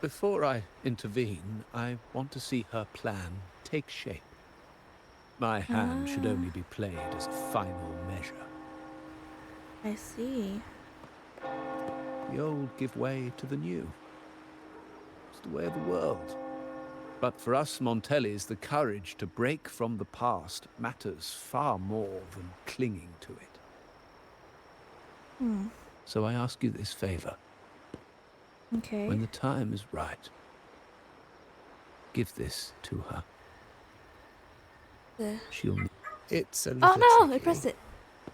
before I intervene, I want to see her plan take shape. My hand should only be played as a final measure.
I see.
The old give way to the new. It's the way of the world. But for us Montellis, the courage to break from the past matters far more than clinging to it. So I ask you this favor.
Okay.
When the time is right, Give this to her.
There.
She'll need
It's a
Oh
little
no! I
tricky,
pressed it.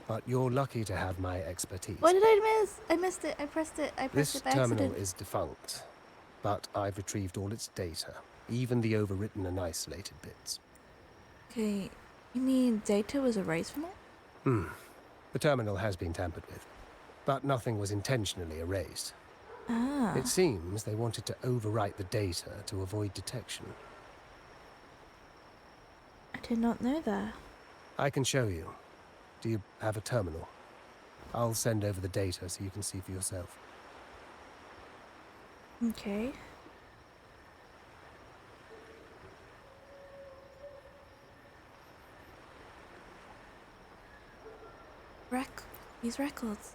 but you're lucky to have my expertise.
What did I miss? I missed it. I pressed it. I pressed
This
it by
terminal
accident.
is defunct, but I've retrieved all its data, even the overwritten and isolated bits.
Okay, you mean data was erased from it?
The terminal has been tampered with, but nothing was intentionally erased.
Ah.
It seems they wanted to overwrite the data to avoid detection.
I did not know that.
I can show you. Do you have a terminal? I'll send over the data so you can see for yourself.
Okay. These records.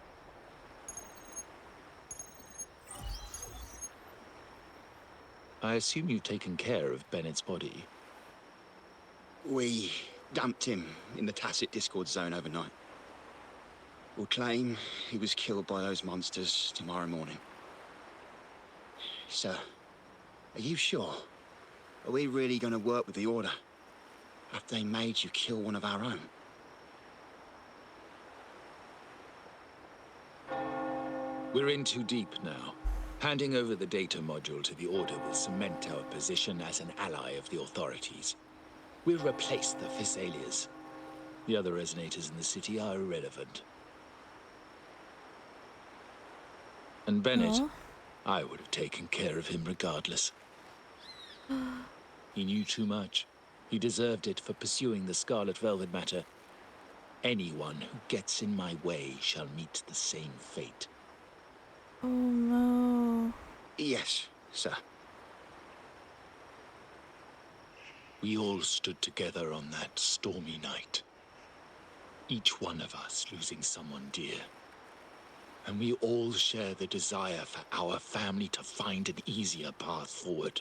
I assume you've taken care of Bennett's body.
We dumped him in the tacit Discord zone overnight. We'll claim he was killed by those monsters tomorrow morning. Sir, are you sure? Are we really going to work with the Order? Have they made you kill one of our own?
We're in too deep now. Handing over the data module to the Order will cement our position as an ally of the authorities. We'll replace the Thessalias. The other resonators in the city are irrelevant. And Bennett,
Oh.
I would have taken care of him regardless. He knew too much. He deserved it for pursuing the Scarlet Velvet matter. Anyone who gets in my way shall meet the same fate.
Oh no.
Yes, sir.
We all stood together on that stormy night. Each one of us losing someone dear. And we all share the desire for our family to find an easier path forward.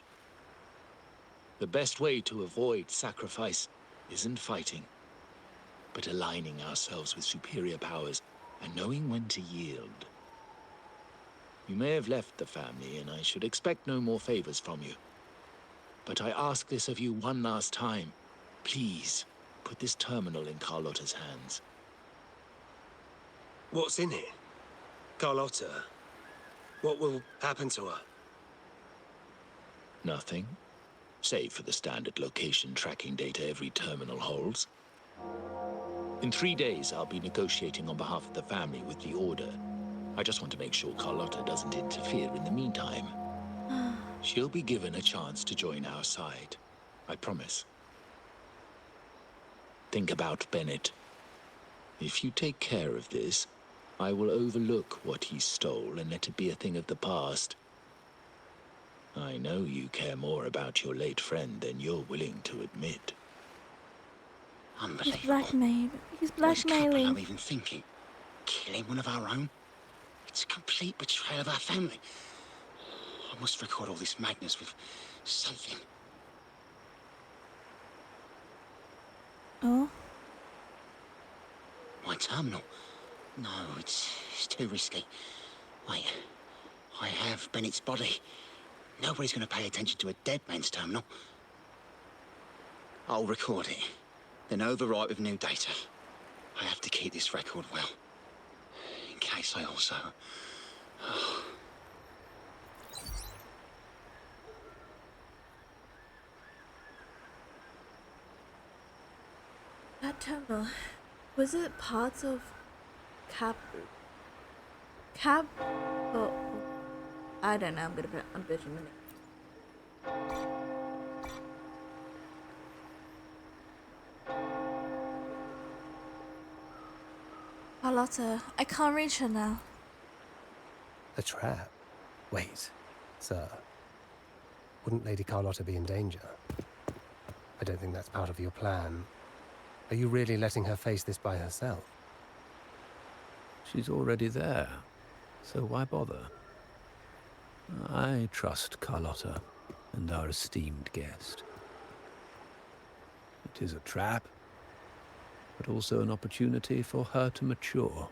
The best way to avoid sacrifice isn't fighting, but aligning ourselves with superior powers and knowing when to yield. You may have left the family, and I should expect no more favors from you. But I ask this of you one last time. Please, put this terminal in Carlotta's hands.
What's in it? Carlotta? What will happen to her?
Nothing, save for the standard location tracking data every terminal holds. In 3 days, I'll be negotiating on behalf of the family with the Order. I just want to make sure Carlotta doesn't interfere in the meantime. She'll be given a chance to join our side. I promise. Think about Bennett. If you take care of this, I will overlook what he stole and let it be a thing of the past. I know you care more about your late friend than you're willing to admit.
Unbelievable.
He's blackmailing. He's
This couple
blackmailing.
I'm even thinking. Killing one of our own? It's a complete betrayal of our family. I must record all this madness with something.
Oh.
My terminal? No, it's too risky. Wait, I have Bennett's body. Nobody's going to pay attention to a dead man's terminal. I'll record it, then overwrite with new data. I have to keep this record well, in case I also...
That terminal. Was it part of Cab? Oh, I don't know. I'm gonna put it on Vision Minute. Carlotta, I can't reach her now.
A trap? Wait, sir. Wouldn't Lady Carlotta be in danger? I don't think that's part of your plan. Are you really letting her face this by herself?
She's already there, so why bother? I trust Carlotta and our esteemed guest. It is a trap, but also an opportunity for her to mature.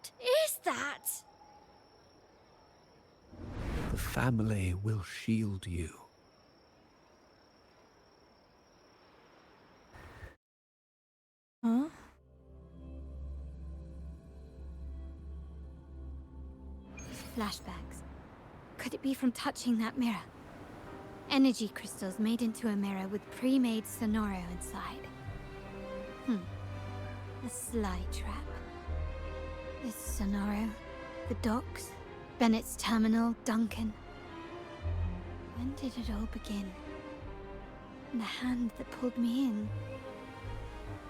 What is that?
The family will shield you.
Huh?
Flashbacks. Could it be from touching that mirror? Energy crystals made into a mirror with pre-made Sonoro inside. A sly trap. This Sonoro, the docks, Bennett's terminal, Duncan. When did it all begin? The hand that pulled me in.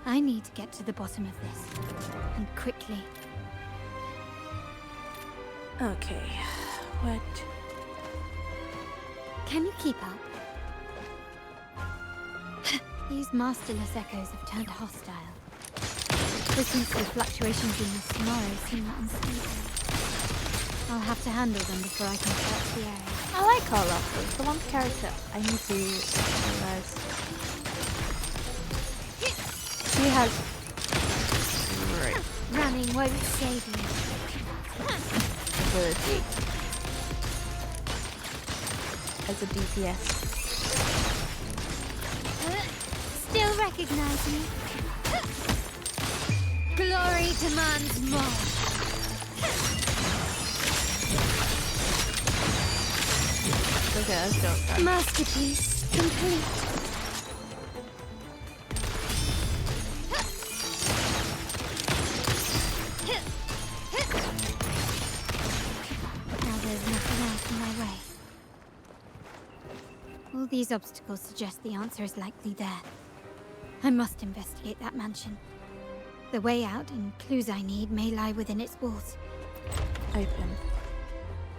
I need to get to the bottom of this. And quickly.
Okay. What?
Can you keep up? These masterless echoes have turned hostile. Frequency fluctuations in the Sonoro seem unstable. I'll have to handle them before I can search the area.
I like Carlotta. It's the one character I need to realize. She has great
Running won't save you.
ability as a DPS.
Still recognize me? Glory demands more.
Okay, let's go.
Masterpiece complete. Now there's nothing else in my way. All these obstacles suggest the answer is likely there. I must investigate that mansion. The way out and clues I need may lie within its walls.
Open.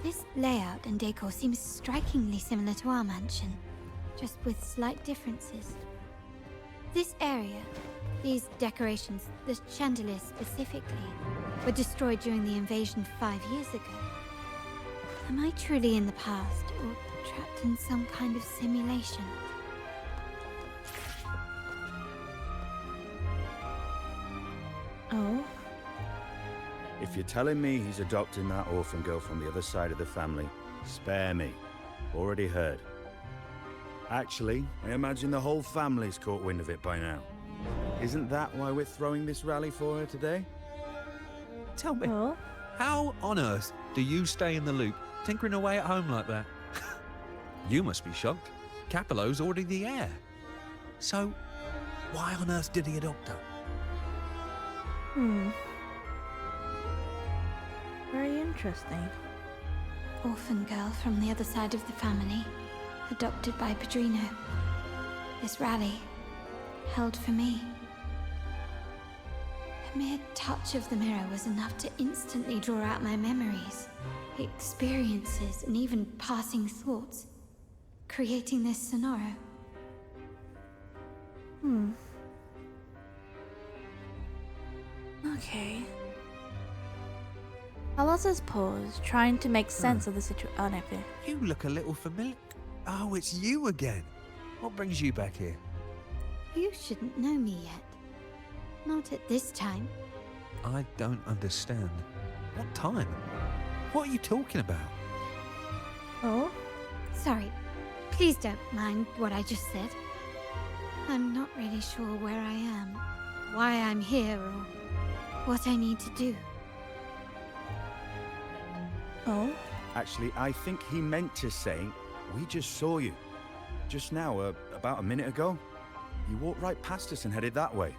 This layout and decor seems strikingly similar to our mansion, just with slight differences. This area, these decorations, the chandeliers specifically, were destroyed during the invasion 5 years ago. Am I truly in the past, or trapped in some kind of simulation?
Oh?
If you're telling me he's adopting that orphan girl from the other side of the family, spare me. Already heard. Actually, I imagine the whole family's caught wind of it by now. Isn't that why we're throwing this rally for her today?
Tell me,
Oh?
how on earth do you stay in the loop, tinkering away at home like that? You must be shocked. Capello's already the heir. So, why on earth did he adopt her?
Very interesting.
Orphan girl from the other side of the family, adopted by Padrino. This rally, held for me. A mere touch of the mirror was enough to instantly draw out my memories, experiences, and even passing thoughts, creating this Sonoro.
Okay. Carlotta's paused, trying to make sense of the situation. Oh, no, fear.
You look a little familiar. Oh, it's you again. What brings you back here?
You shouldn't know me yet. Not at this time.
I don't understand. What time? What are you talking about?
Oh?
Sorry. Please don't mind what I just said. I'm not really sure where I am, why I'm here, or what I need to do.
Oh?
Actually, I think he meant to say, we just saw you. Just now, about a minute ago. You walked right past us and headed that way.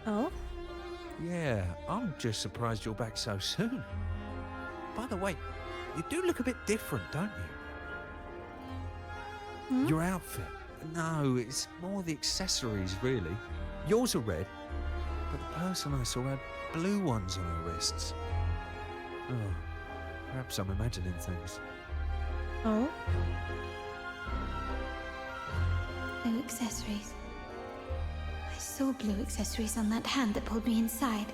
Oh?
Yeah, I'm just surprised you're back so soon. By the way, you do look a bit different, don't you? Your outfit. No, it's more the accessories, really. Yours are red, but the person I saw had blue ones on her wrists. Oh, perhaps I'm imagining things.
Oh?
Blue accessories. I saw blue accessories on that hand that pulled me inside.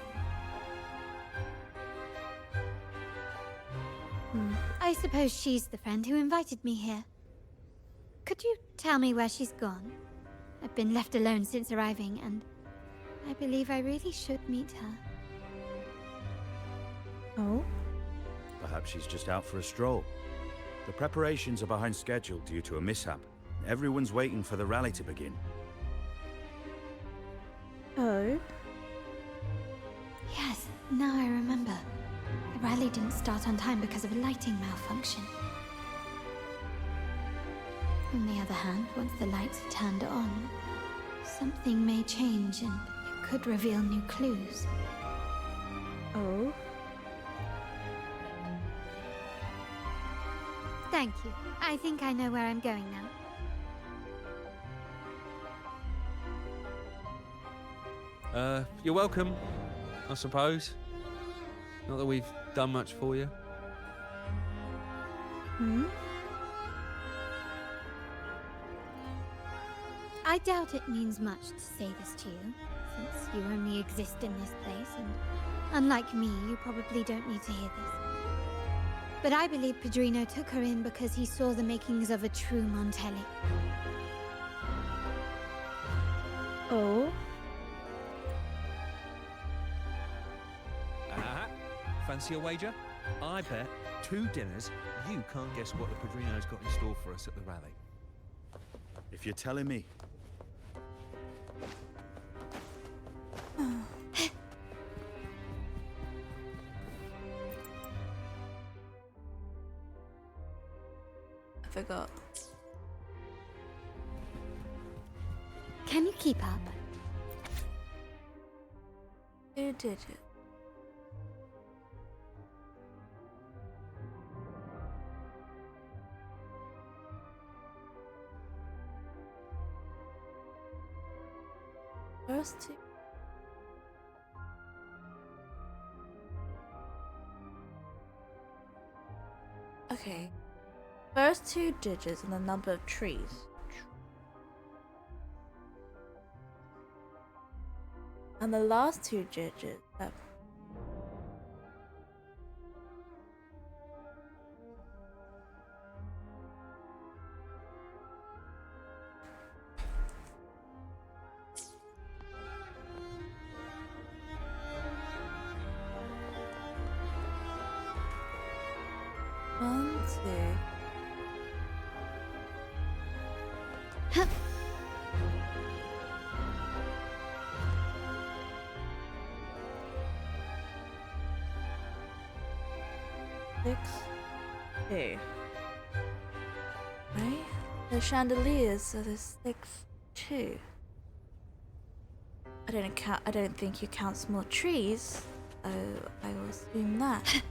I suppose she's the friend who invited me here. Could you tell me where she's gone? I've been left alone since arriving, and I believe I really should meet her.
Oh?
Perhaps she's just out for a stroll. The preparations are behind schedule due to a mishap. Everyone's waiting for the rally to begin.
Oh?
Yes, now I remember. The rally didn't start on time because of a lighting malfunction. On the other hand, once the lights are turned on, something may change and it could reveal new clues.
Oh?
Thank you. I think I know where I'm going now.
You're welcome, I suppose. Not that we've done much for you.
Hmm?
I doubt it means much to say this to you, since you only exist in this place, and unlike me, you probably don't need to hear this. But I believe Padrino took her in because he saw the makings of a true Montelli.
Oh?
Fancy a wager? I bet 2 dinners you can't guess what the Padrino's got in store for us at the rally.
If you're telling me.
I forgot.
Can you keep up?
2 digits. First 2. Okay. First 2 digits and the number of trees. And the last 2 digits. 1, 2. 6, 2. Right? The chandeliers, so there's 6, 2. I don't think you count small trees. Oh, I will assume that.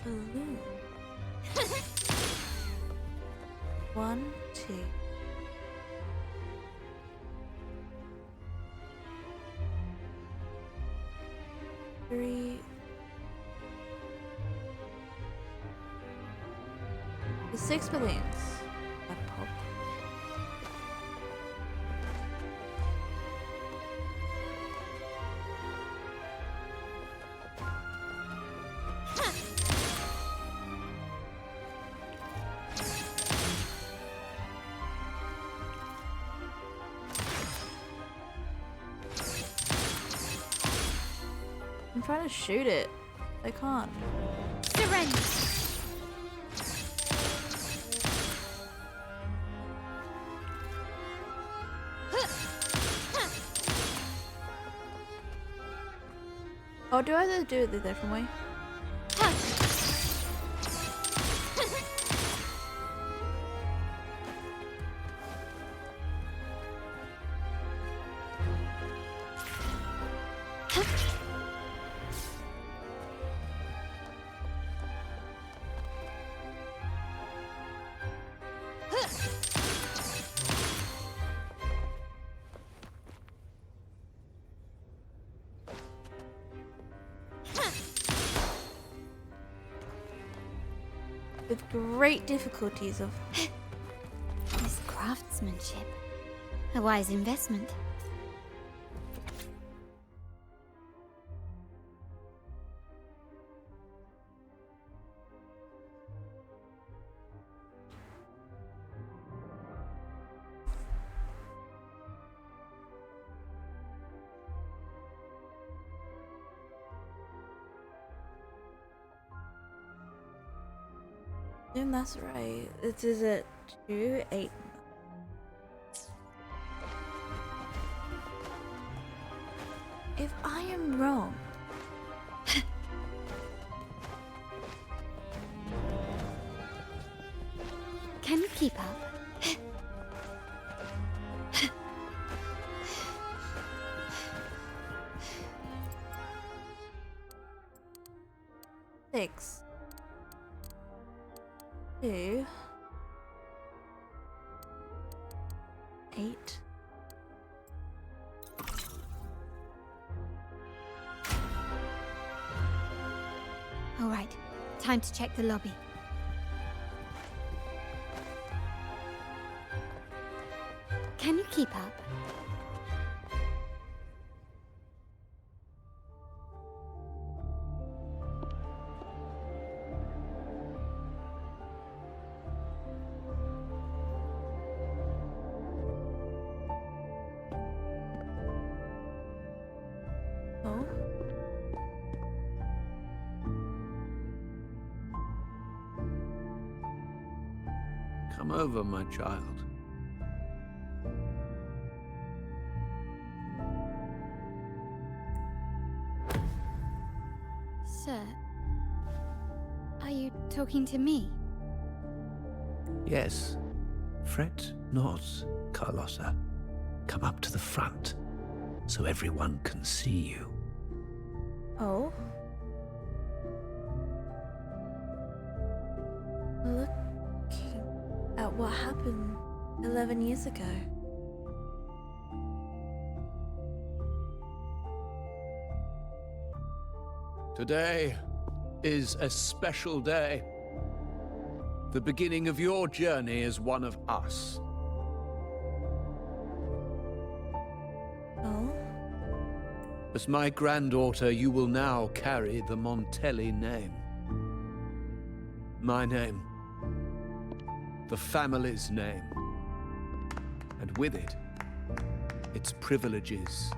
Balloon. 1, 2. 3. The 6 balloons. I popped. I'm trying to shoot it. I can't.
Surrender!
Oh, do I do it the different way? With great difficulties of
This craftsmanship. A wise investment.
And that's right. It is at 289. If I am wrong,
Can you keep up?
6, 2, 8.
All right, time to check the lobby. Can you keep up?
Oh.
Come over, my child.
Sir, are you talking to me?
Yes. Fret not, Carlotta. Come up to the front, so everyone can see you.
Oh. Looking at what happened 11 years ago.
Today is a special day. The beginning of your journey as one of us.
Oh.
As my granddaughter, you will now carry the Montelli name. My name. The family's name. And with it, its privileges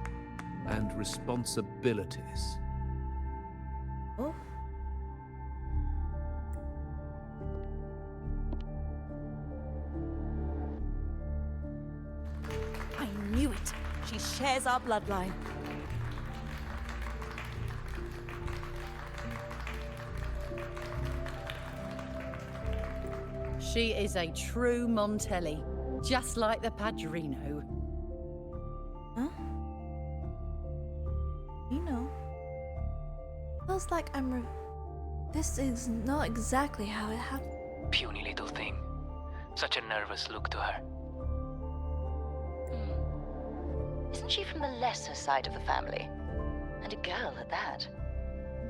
and responsibilities.
Oh.
I knew it. She shares our bloodline.
She is a true Montelli, just like the Padrino.
Huh? You know. Feels like this is not exactly how it happened.
Puny little thing. Such a nervous look to her.
Isn't she from the lesser side of the family? And a girl at that.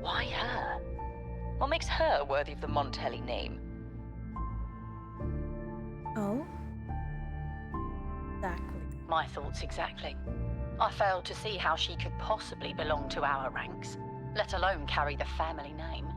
Why her? What makes her worthy of the Montelli name?
Oh? Exactly.
My thoughts exactly. I failed to see how she could possibly belong to our ranks, let alone carry the family name.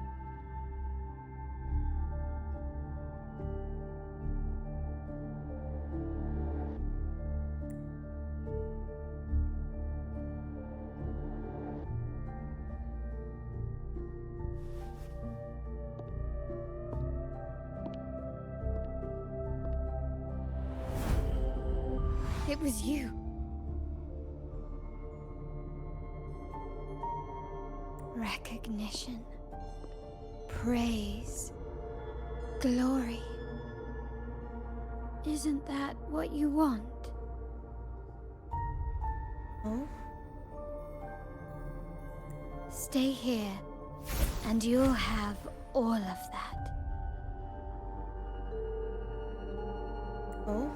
It was you. Recognition, praise, glory. Isn't that what you want?
Oh?
Stay here, and you'll have all of that.
Oh?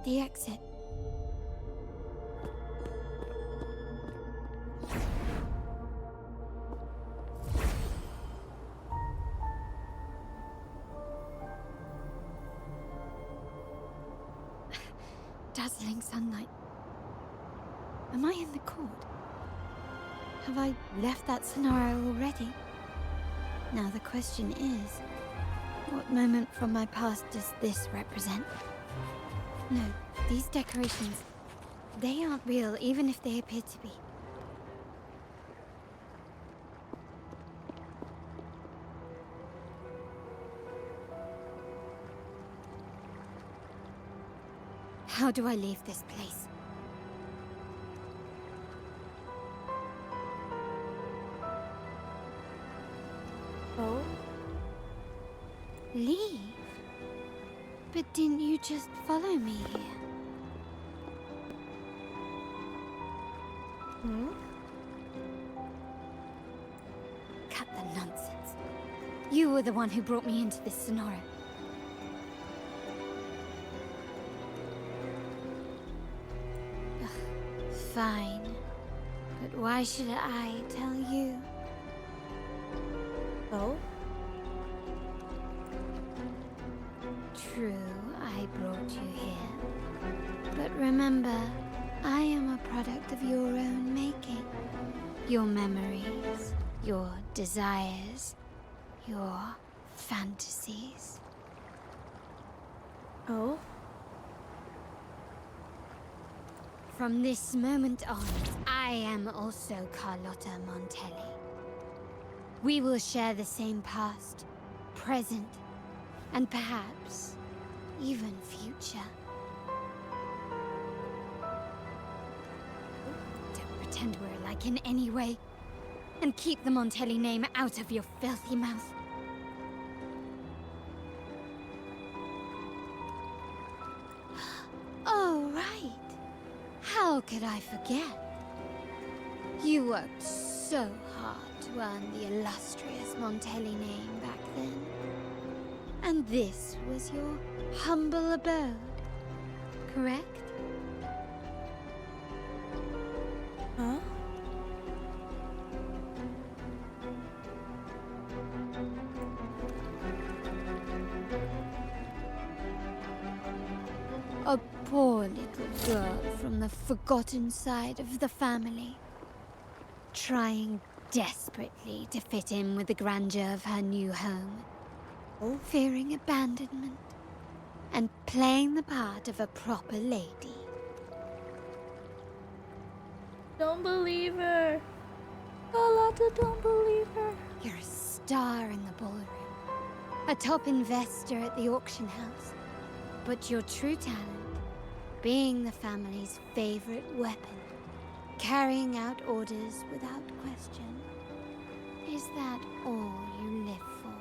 The exit. dazzling sunlight. Am I in the court? Have I left that scenario already? Now the question is, what moment from my past does this represent? No, these decorations, they aren't real, even if they appear to be. How do I leave this place?
Oh?
Leave? But didn't you just follow me here?
Hmm?
Cut the nonsense. You were the one who brought me into this scenario. Ugh, fine. But why should I tell you?
Oh?
True, I brought you here. But remember, I am a product of your own making. Your memories, your desires, your fantasies.
Oh?
From this moment on, I am also Carlotta Montelli. We will share the same past, present, and perhaps even future. Don't pretend we're alike in any way, and keep the Montelli name out of your filthy mouth. Oh, right. How could I forget? You worked so hard to earn the illustrious Montelli name back then. And this was your humble abode, correct?
Huh?
A poor little girl from the forgotten side of the family, trying desperately to fit in with the grandeur of her new home, fearing abandonment, and playing the part of a proper lady.
Don't believe her. Carlotta, don't believe her.
You're a star in the ballroom, a top investor at the auction house. But your true talent, being the family's favorite weapon, carrying out orders without question, is that all you live for?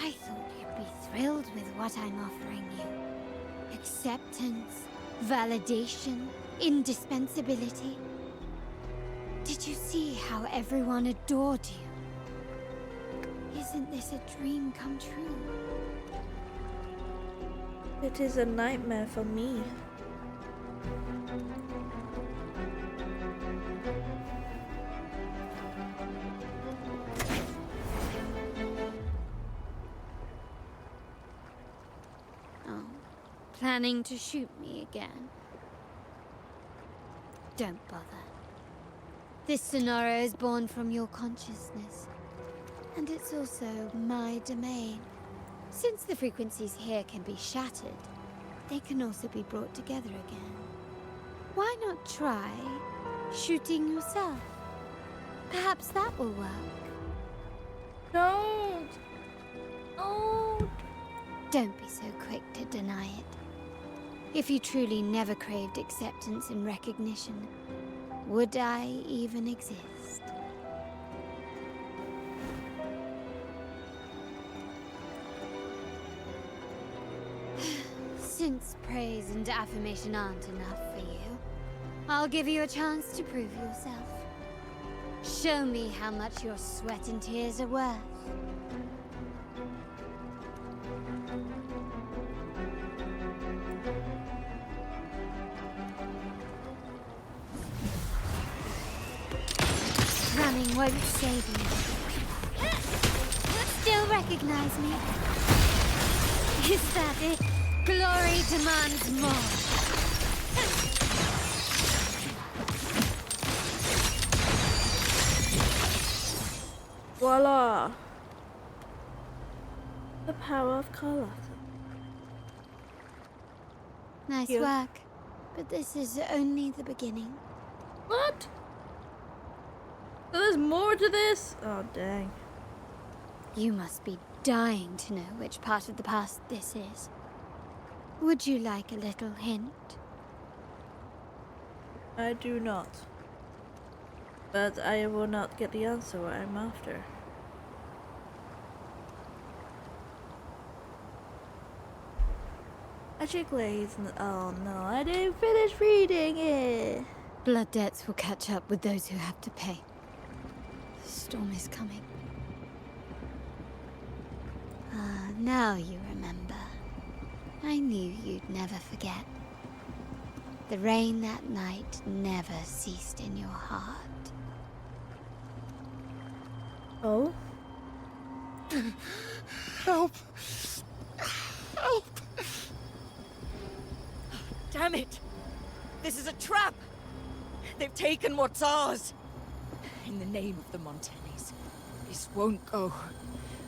I thought you'd be thrilled with what I'm offering you. Acceptance, validation, indispensability. Did you see how everyone adored you? Isn't this a dream come true?
It is a nightmare for me.
Oh, planning to shoot me again? Don't bother. This scenario is born from your consciousness. And it's also my domain. Since the frequencies here can be shattered, they can also be brought together again. Why not try shooting yourself? Perhaps that will work.
Don't! Oh!
Don't be so quick to deny it. If you truly never craved acceptance and recognition, would I even exist? Since praise and affirmation aren't enough for you, I'll give you a chance to prove yourself. Show me how much your sweat and tears are worth. Running won't save you. Still recognize me? Is that it? Glory demands more.
Voila! The power of Carlotta.
Nice work. But this is only the beginning.
What? So there's more to this? Oh, dang.
You must be dying to know which part of the past this is. Would you like a little hint?
I do not. But I will not get the answer I'm after. Magic Glaze. Oh no, I didn't finish reading it.
Blood debts will catch up with those who have to pay. The storm is coming. Ah, now you remember. I knew you'd never forget. The rain that night never ceased in your heart.
Oh?
Help! Help! Damn it! This is a trap! They've taken what's ours! In the name of the Montellis, this won't go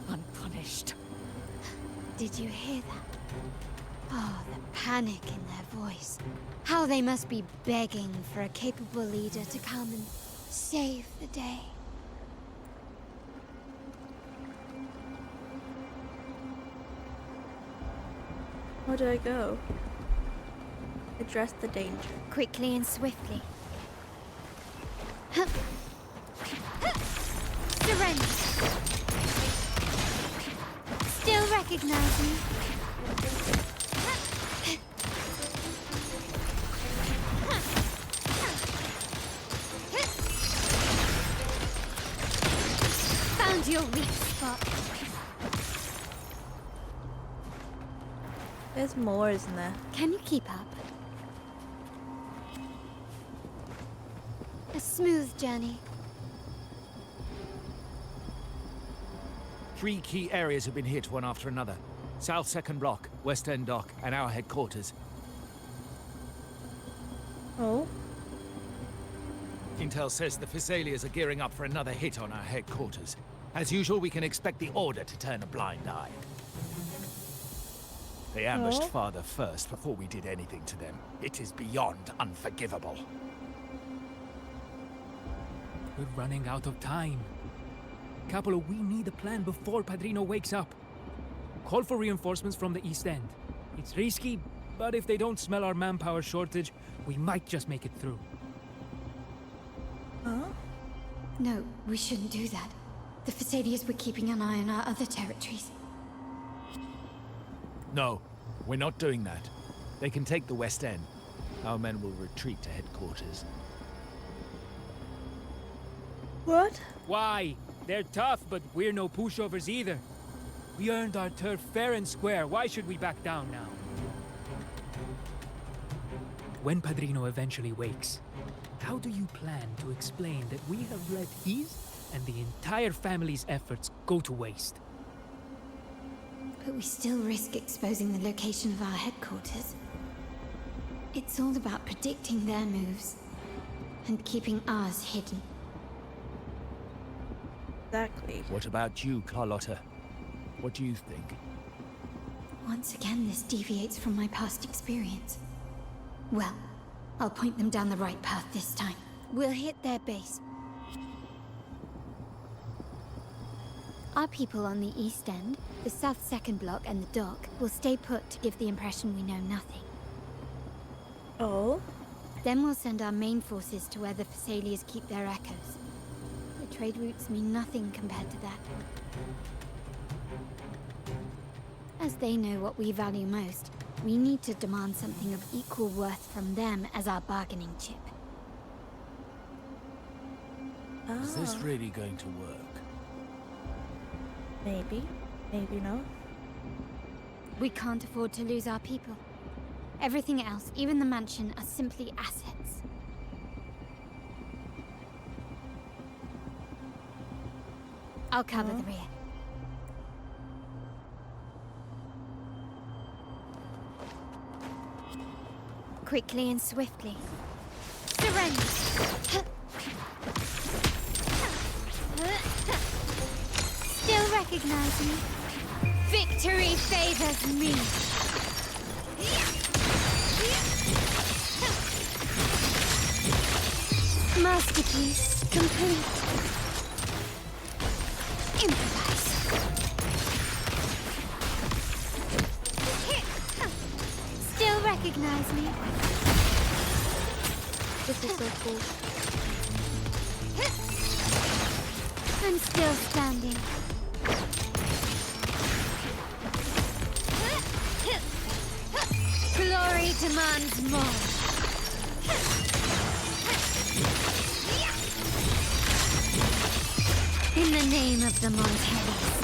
unpunished.
Did you hear that? Oh, the panic in their voice. How they must be begging for a capable leader to come and save the day.
Where do I go? Address the danger.
Quickly and swiftly. Surrender. Still recognize me? Found your weak spot.
There's more, isn't there?
Can you keep up? A smooth journey.
3 key areas have been hit one after another. South Second Block, West End Dock, and our headquarters.
Oh?
Intel says the Physaelians are gearing up for another hit on our headquarters. As usual, we can expect the Order to turn a blind eye. They ambushed Father first before we did anything to them. It is beyond unforgivable.
We're running out of time. Capolo, we need a plan before Padrino wakes up. Call for reinforcements from the East End. It's risky, but if they don't smell our manpower shortage, we might just make it through.
Huh?
No, we shouldn't do that. The Physaelians were keeping an eye on our other territories.
No, we're not doing that. They can take the West End. Our men will retreat to headquarters.
What?
Why? They're tough, but we're no pushovers either. We earned our turf fair and square. Why should we back down now? When Padrino eventually wakes, how do you plan to explain that we have let his and the entire family's efforts go to waste?
But we still risk exposing the location of our headquarters. It's all about predicting their moves and keeping ours hidden.
Exactly.
What about you, Carlotta? What do you think?
Once again, this deviates from my past experience. Well, I'll point them down the right path this time. We'll hit their base. Our people on the East End, the South Second Block and the dock will stay put to give the impression we know nothing.
Oh?
Then we'll send our main forces to where the Physaelians keep their echoes. The trade routes mean nothing compared to that. As they know what we value most, we need to demand something of equal worth from them as our bargaining chip.
Is this really going to work?
Maybe. Maybe not.
We can't afford to lose our people. Everything else, even the mansion, are simply assets. I'll cover the rear. quickly and swiftly. Surrender! Still recognize me? Victory favors me! Masterpiece complete. Improvise. Still recognize me?
This is so cool.
I'm still standing. Glory demands more. In the name of the Montellis.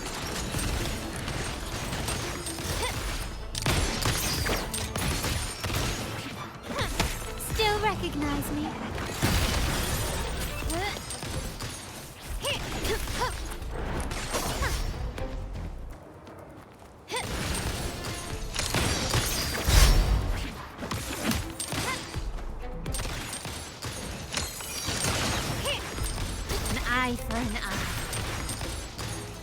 Still recognize me? An eye for an eye.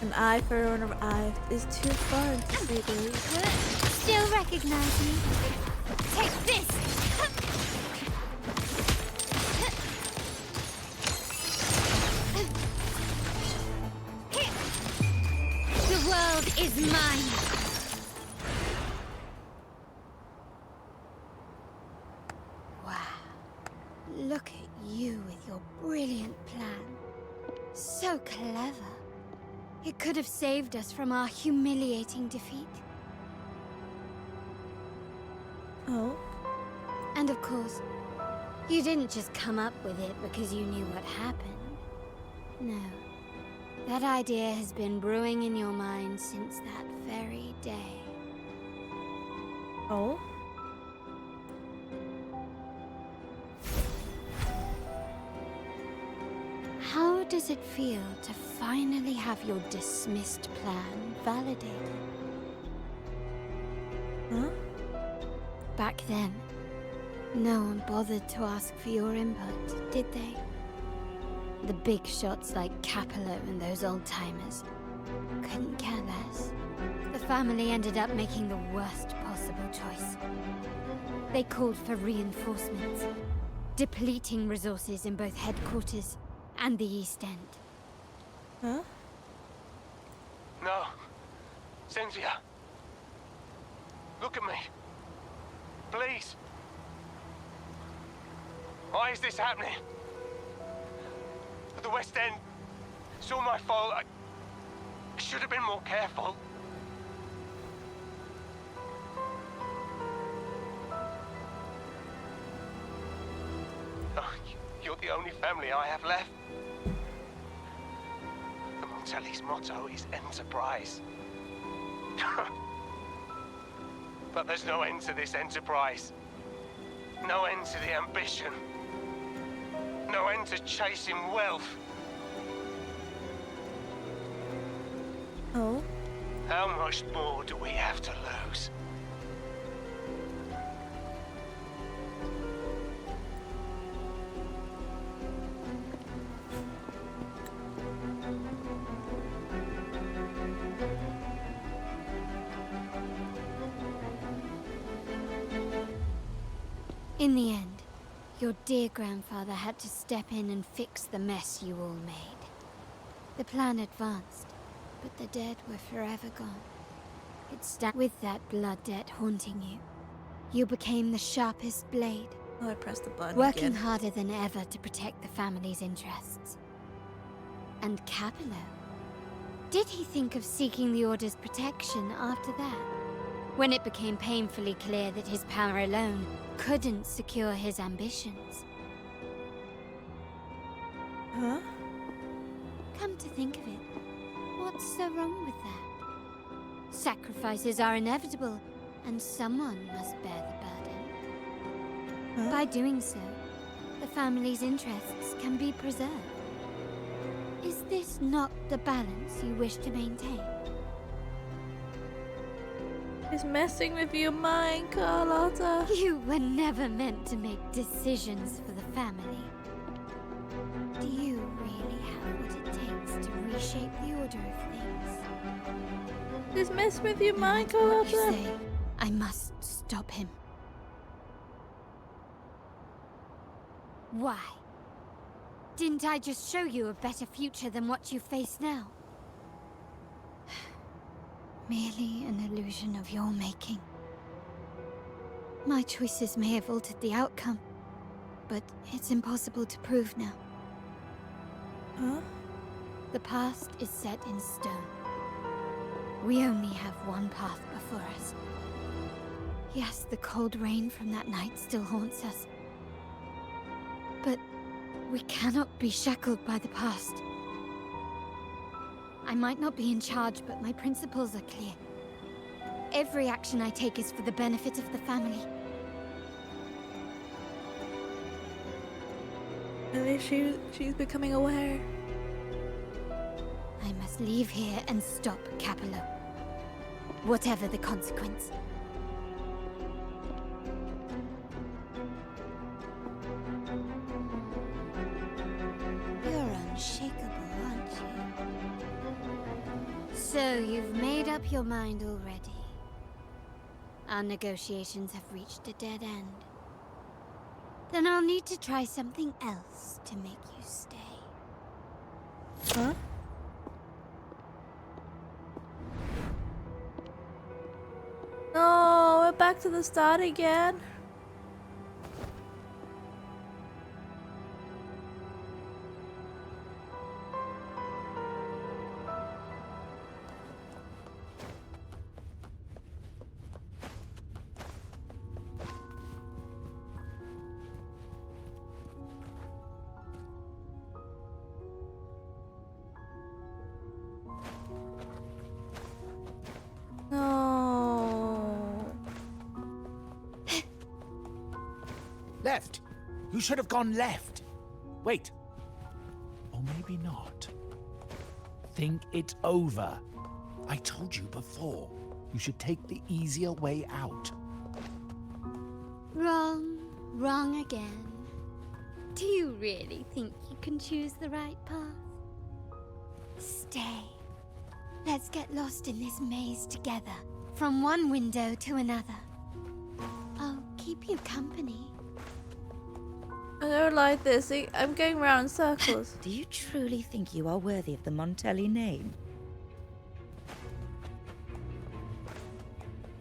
An eye for an eye is too fun to say the least.
Still recognize me? Take this! The world is mine! Wow. Look at you with your brilliant plan. So clever. It could have saved us from our humiliating defeat.
Oh?
And of course, you didn't just come up with it because you knew what happened. No. That idea has been brewing in your mind since that very day.
Oh?
How does it feel to finally have your dismissed plan validated?
Huh?
Back then, no one bothered to ask for your input, did they? The big shots like Capello and those old-timers couldn't care less. The family ended up making the worst possible choice. They called for reinforcements, depleting resources in both headquarters and the East End.
Huh?
No. Cynthia. Look at me. Please. Why is this happening? The West End. It's all my fault. I should have been more careful. Oh, you're the only family I have left. The Montelli's motto is enterprise. But there's no end to this enterprise. No end to the ambition. No end to chasing wealth.
Oh?
How much more do we have to lose?
In the end, your dear grandfather had to step in and fix the mess you all made. The plan advanced, but the dead were forever gone. With that blood debt haunting you, you became the sharpest blade.
Oh, I pressed the button
working
again.
harder than ever to protect the family's interests. And Capello? Did he think of seeking the Order's protection after that? When it became painfully clear that his power alone couldn't secure his ambitions.
Huh?
Come to think of it, what's so wrong with that? Sacrifices are inevitable, and someone must bear the burden.
Huh?
By doing so, the family's interests can be preserved. Is this not the balance you wish to maintain?
She's messing with your mind, Carlotta.
You were never meant to make decisions for the family. Do you really have what it takes to reshape the order of things?
She's messing with your mind,
What you
Carlotta.
say, I must stop him. Why? Didn't I just show you a better future than what you face now? Merely an illusion of your making. My choices may have altered the outcome, but it's impossible to prove now.
Huh?
The past is set in stone. We only have one path before us. Yes, the cold rain from that night still haunts us. But we cannot be shackled by the past. I might not be in charge, but my principles are clear. Every action I take is for the benefit of the family.
At least she's becoming aware.
I must leave here and stop Capello. Whatever the consequence. You're unshakable, aren't you? So you've made up your mind already. Our negotiations have reached a dead end. Then I'll need to try something else to make you stay.
Huh? No, we're back to the start again. No.
Left! You should have gone left! Wait. Or maybe not. Think it over. I told you before. You should take the easier way out.
Wrong. Wrong again. Do you really think you can choose the right path? Stay. Let's get lost in this maze together. From one window to another. I'll keep you company.
I don't like this. I'm going around in circles.
Do you truly think you are worthy of the Montelli name?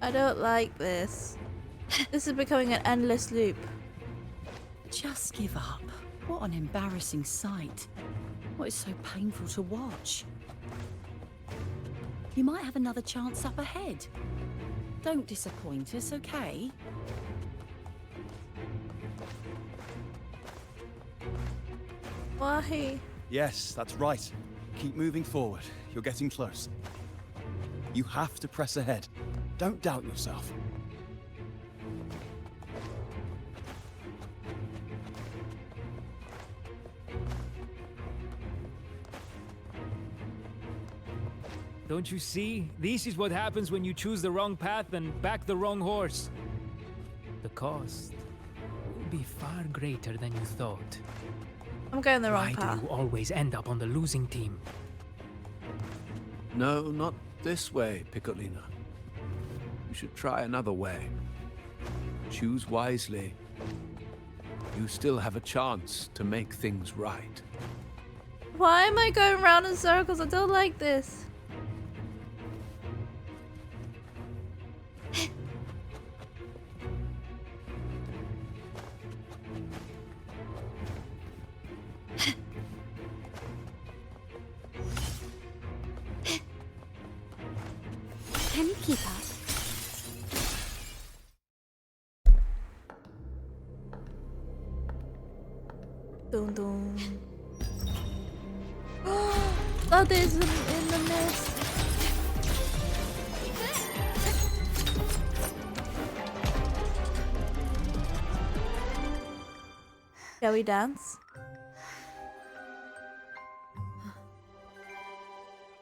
I don't like this. This is becoming an endless loop.
Just give up. What an embarrassing sight. What is so painful to watch? You might have another chance up ahead. Don't disappoint us, okay?
Why?
Yes, that's right. Keep moving forward. You're getting close. You have to press ahead. Don't doubt yourself.
Don't you see? This is what happens when you choose the wrong path and back the wrong horse. The cost will be far greater than you thought.
I'm going the wrong
Why
path.
do you always end up on the losing team?
No, not this way, Piccolina. You should try another way. Choose wisely. You still have a chance to make things right.
Why am I going around in circles? I don't like this.
Can you keep up?
Dun dun. That is in the mist. Shall we dance?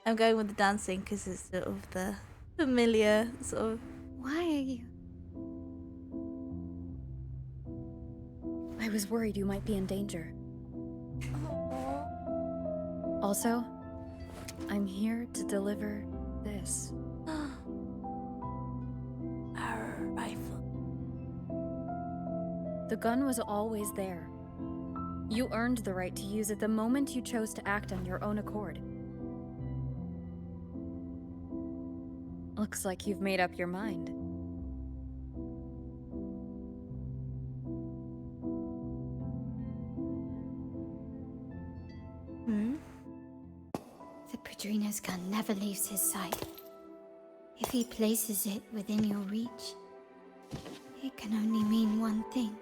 I'm going with the dancing because it's sort of the familiar sort of.
Why hear you.
I was worried you might be in danger. Also, I'm here to deliver this.
Our rifle.
The gun was always there. You earned the right to use it the moment you chose to act on your own accord. Looks like you've made up your mind.
The Padrino's gun never leaves his sight. If he places it within your reach, it can only mean one thing.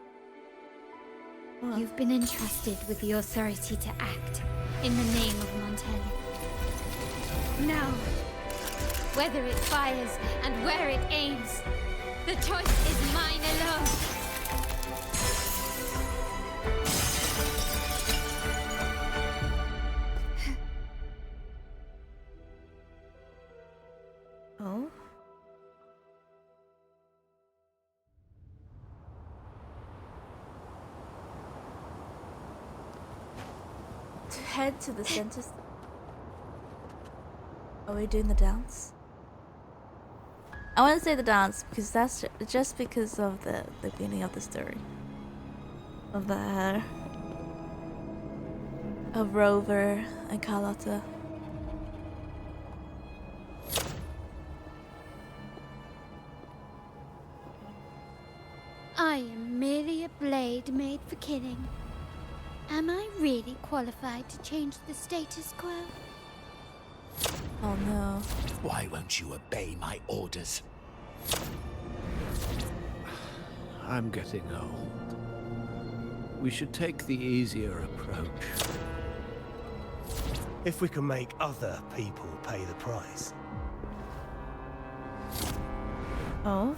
You've been entrusted with the authority to act in the name of Montelli. Now, whether it fires and where it aims, the choice is mine alone.
Oh? To head to the center. Are we doing the dance? I want to say the dance because that's just because of the beginning of the story. Of Rover and Carlotta.
I am merely a blade made for killing. Am I really qualified to change the status quo?
Oh no.
Why won't you obey my orders?
I'm getting old. We should take the easier approach.
If we can make other people pay the price.
Oh?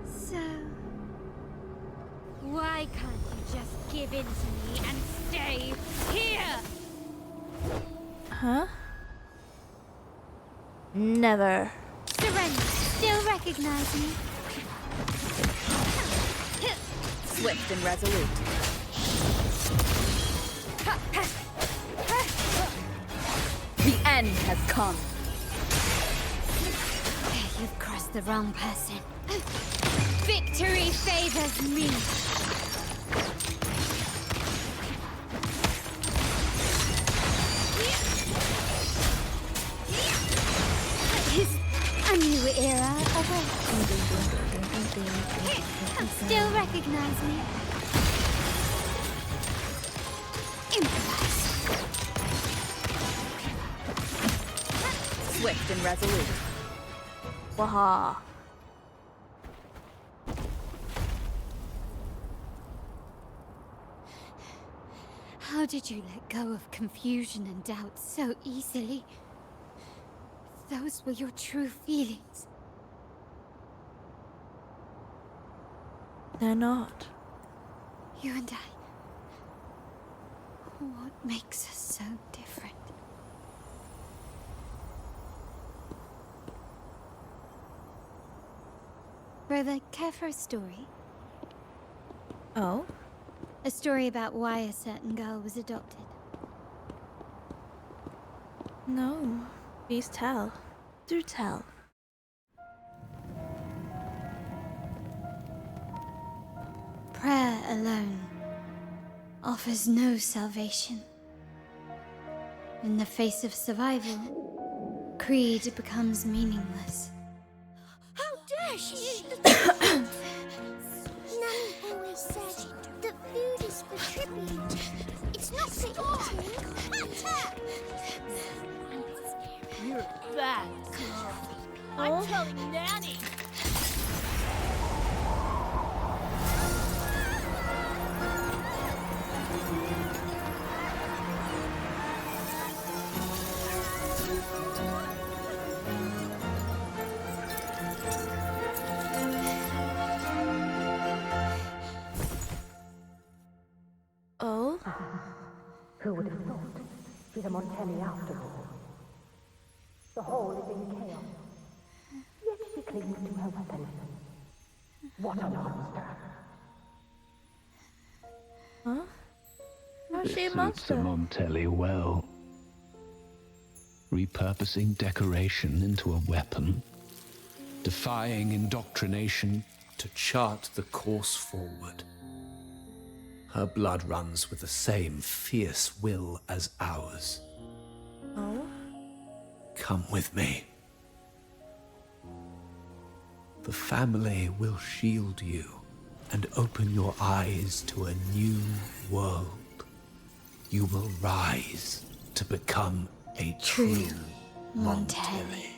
So, why can't you just give in to me and stay here?
Huh? Never.
Surrender. Still recognize me?
Swift and resolute. The end has come.
You've crossed the wrong person. Victory favors me. Is a new era awaits. Still recognize me? Improvise.
Swift and resolute.
Waha.
How did you let go of confusion and doubt so easily? Those were your true feelings.
They're not.
You and I. What makes us so different? Brother, care for a story?
Oh?
A story about why a certain girl was adopted.
No. Please tell. Do tell.
Prayer alone offers no salvation. In the face of survival, creed becomes meaningless.
How dare she eat the tribute? Nanny always said that food is for tribute. It's not for eating.
You're a bad girl. I'm telling Nanny.
Oh?
Who would have thought? She's a Montelli after all.
The hall is in chaos. Yet she clings to her weapon. What a monster!
Huh? How's
This
she a
suits the
monster?
Montelli well. Repurposing decoration into a weapon, defying indoctrination to chart the course forward. Her blood runs with the same fierce will as ours.
Oh?
Come with me. The family will shield you and open your eyes to a new world. You will rise to become a true Montelli.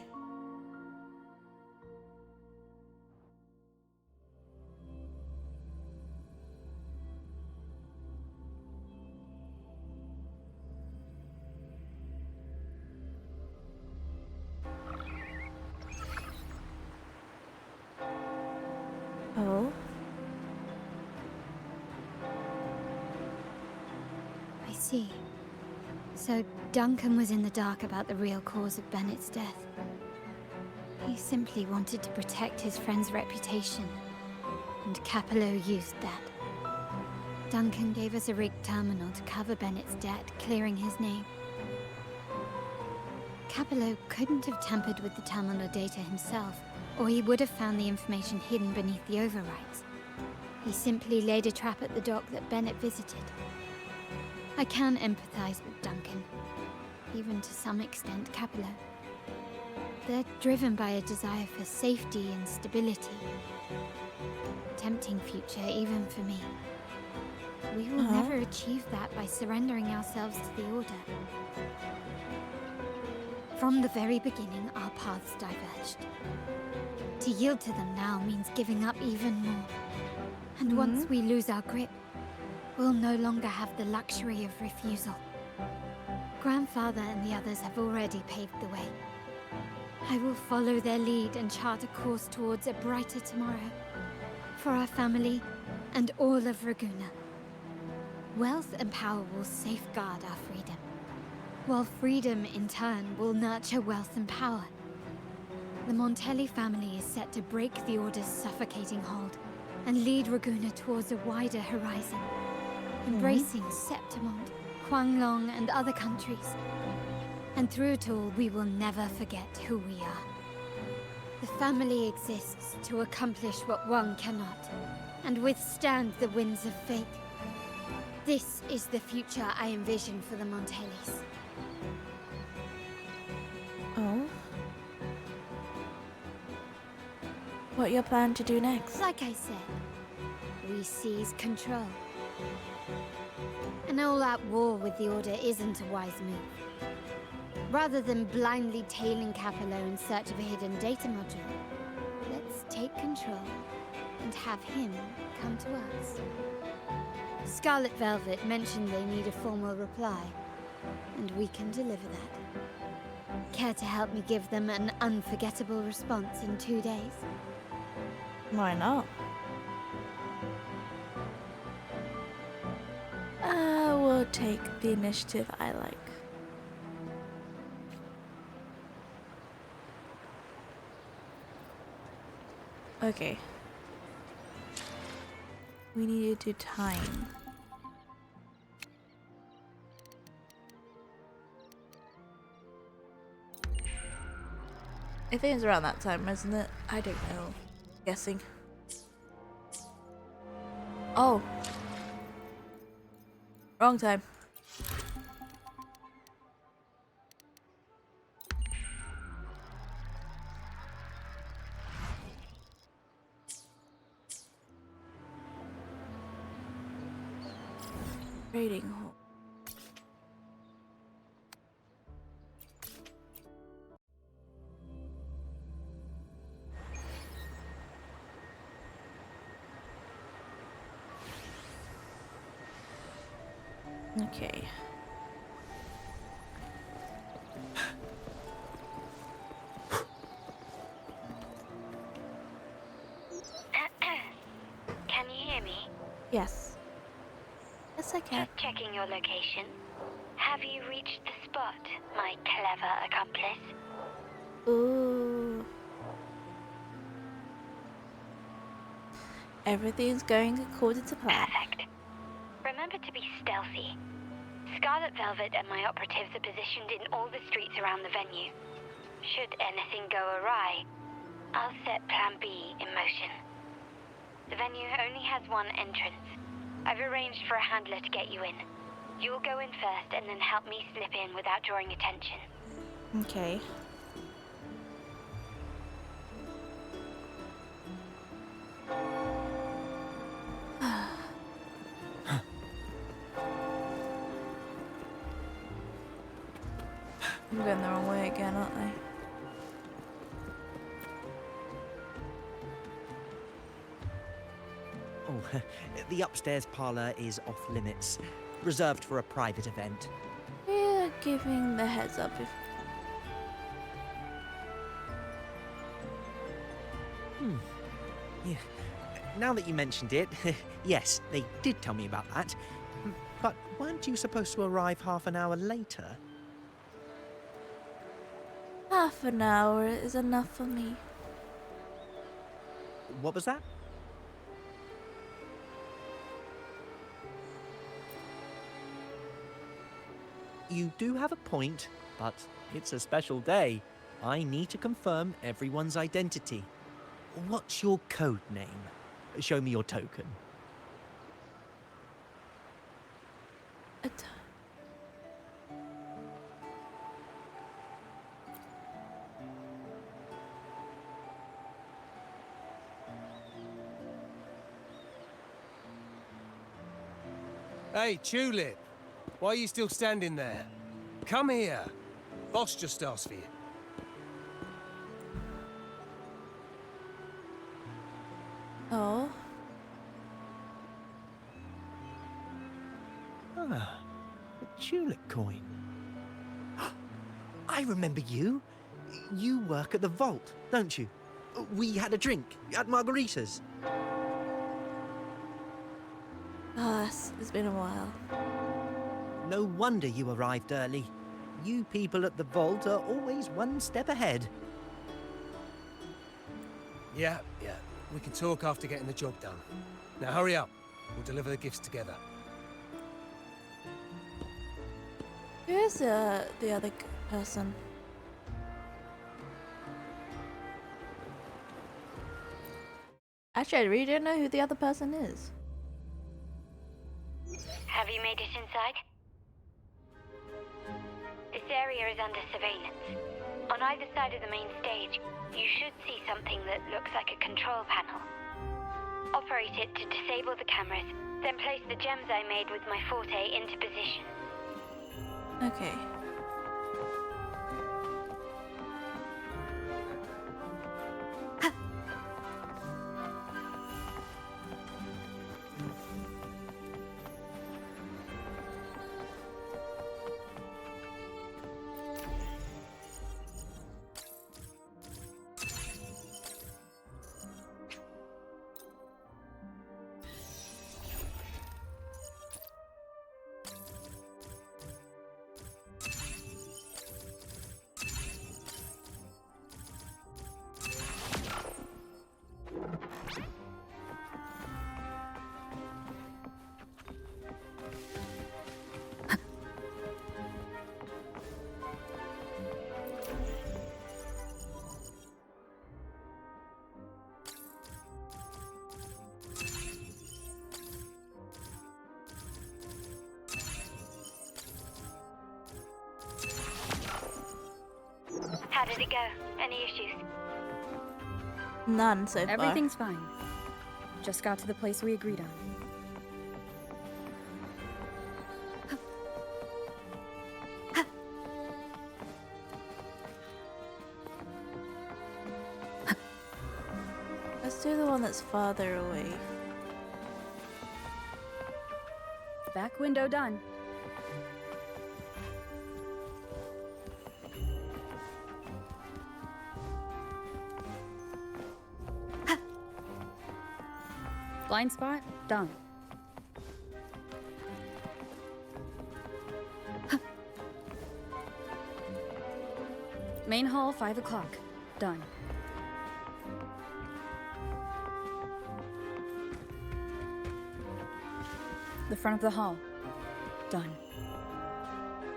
Oh?
I see. So Duncan was in the dark about the real cause of Bennett's death. He simply wanted to protect his friend's reputation, and Capello used that. Duncan gave us a rigged terminal to cover Bennett's debt, clearing his name. Capello couldn't have tampered with the terminal data himself, or he would have found the information hidden beneath the overrides. He simply laid a trap at the dock that Bennett visited. I can empathize with Duncan, even to some extent Capello. They're driven by a desire for safety and stability. Tempting future even for me. We will never achieve that by surrendering ourselves to the Order. From the very beginning, our paths diverged. To yield to them now means giving up even more. And once we lose our grip, we'll no longer have the luxury of refusal. Grandfather and the others have already paved the way. I will follow their lead and chart a course towards a brighter tomorrow. For our family and all of Raguna. Wealth and power will safeguard our freedom, while freedom in turn will nurture wealth and power. The Montelli family is set to break the Order's suffocating hold and lead Raguna towards a wider horizon, embracing Septimond, Huanglong, and other countries. And through it all, we will never forget who we are. The family exists to accomplish what one cannot, and withstand the winds of fate. This is the future I envision for the Montellis.
Oh? What your plan to do next?
Like I said, we seize control. An all-out war with the Order isn't a wise move. Rather than blindly tailing Capello in search of a hidden data module, let's take control and have him come to us. Scarlet Velvet mentioned they need a formal reply, and we can deliver that. Care to help me give them an unforgettable response in 2 days?
Why not? We'll take the initiative I like. Okay. We need to do time. I think it's around that time, isn't it? I don't know. Guessing. Oh. Wrong time. Trading hall. Okay.
Can you hear me?
Yes. Yes, I can.
Just checking your location. Have you reached the spot, my clever accomplice?
Ooh. Everything's going according to plan.
Perfect. Remember to be stealthy. Scarlet Velvet and my operatives are positioned in all the streets around the venue. Should anything go awry, I'll set Plan B in motion. The venue only has one entrance. I've arranged for a handler to get you in. You'll go in first and then help me slip in without drawing attention.
Okay.
I'm going the wrong way again, aren't I?
Oh, the upstairs parlour is off limits, reserved for a private event.
Yeah, giving the heads up if...
Yeah. Now that you mentioned it, yes, they did tell me about that. But weren't you supposed to arrive half an hour later?
Half an hour is enough for me.
What was that? You do have a point, but it's a special day. I need to confirm everyone's identity. What's your code name? Show me your token.
Hey, Tulip! Why are you still standing there? Come here. Boss just asked for you.
Oh.
Ah, a tulip coin. I remember you. You work at the vault, don't you? We had a drink at Margarita's.
Ah, it's been a while.
No wonder you arrived early. You people at the vault are always one step ahead.
Yeah. We can talk after getting the job done. Now hurry up. We'll deliver the gifts together.
Who's the other person? Actually, I really don't know who the other person is.
Have you made it inside? This area is under surveillance. On either side of the main stage, you should see something that looks like a control panel. Operate it to disable the cameras, then place the gems I made with my forte into position.
Okay.
How did it go? Any issues?
None so far.
Everything's fine. Just got to the place we agreed on.
Let's do the one that's farther away.
Back window done. Blind spot, done. Main hall, 5 o'clock. Done. The front of the hall. Done.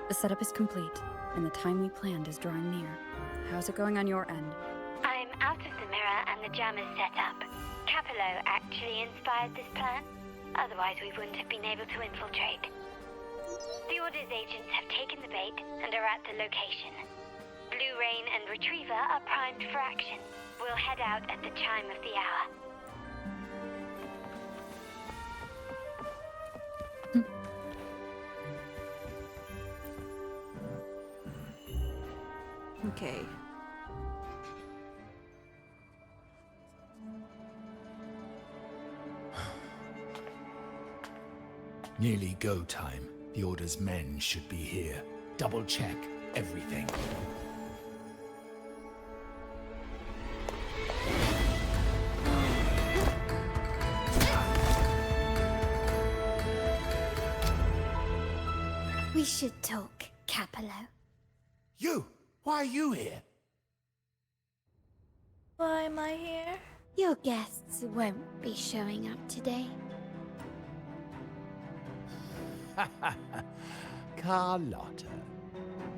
The setup is complete, and the time we planned is drawing near. How's it going on your end?
I'm out of the mirror and the jam is set up. Capello actually inspired this plan. Otherwise, we wouldn't have been able to infiltrate. The Order's agents have taken the bait and are at the location. Blue Rain and Retriever are primed for action. We'll head out at the chime of the hour.
Okay.
Nearly go time. The Order's men should be here. Double check everything.
We should talk, Capello.
You! Why are you here?
Why am I here?
Your guests won't be showing up today.
Carlotta.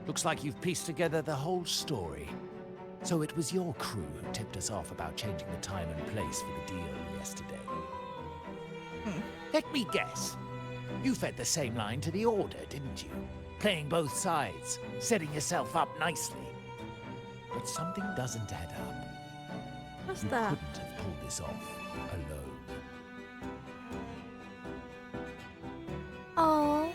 Looks like you've pieced together the whole story. So it was your crew who tipped us off about changing the time and place for the deal yesterday. Let me guess. You fed the same line to the Order, didn't you? Playing both sides, setting yourself up nicely. But something doesn't add up.
What's
you
that?
couldn't have pulled this off alone.
Oh.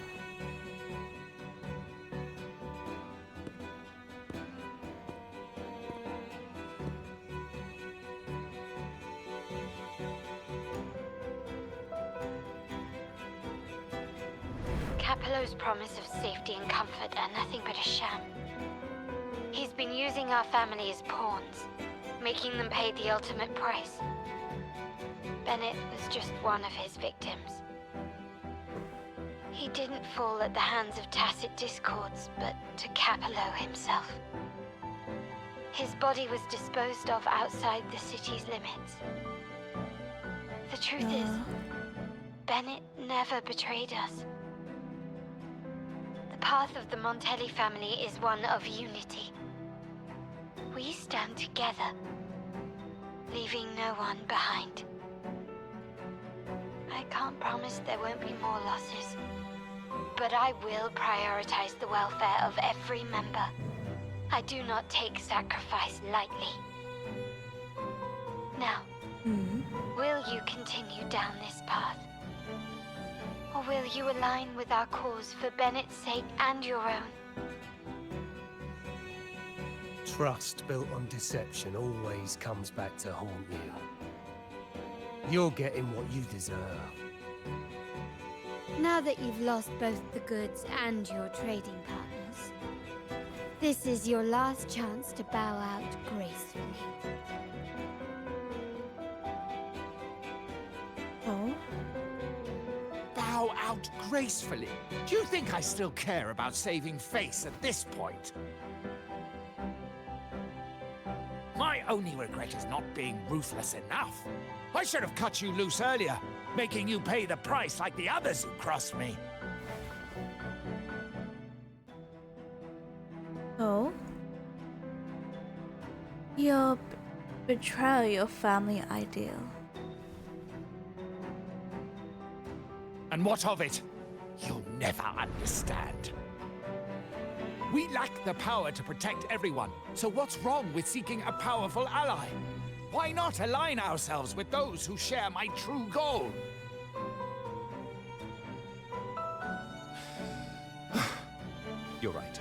Capello's promise of safety and comfort are nothing but a sham. He's been using our family as pawns, making them pay the ultimate price. Bennett was just one of his victims. He didn't fall at the hands of tacit discords, but to Capello himself. His body was disposed of outside the city's limits. The truth is, Bennett never betrayed us. The path of the Montelli family is one of unity. We stand together, leaving no one behind. I can't promise there won't be more losses, but I will prioritize the welfare of every member. I do not take sacrifice lightly. Now, will you continue down this path? Or will you align with our cause for Bennett's sake and your own?
Trust built on deception always comes back to haunt you. You're getting what you deserve.
Now that you've lost both the goods and your trading partners, this is your last chance to bow out gracefully.
Oh?
Bow out gracefully. Do you think I still care about saving face at this point? My only regret is not being ruthless enough. I should have cut you loose earlier, making you pay the price like the others who crossed me.
Oh? Your betrayal your family ideal.
And what of it? You'll never understand. We lack the power to protect everyone, so what's wrong with seeking a powerful ally? Why not align ourselves with those who share my true goal? You're right.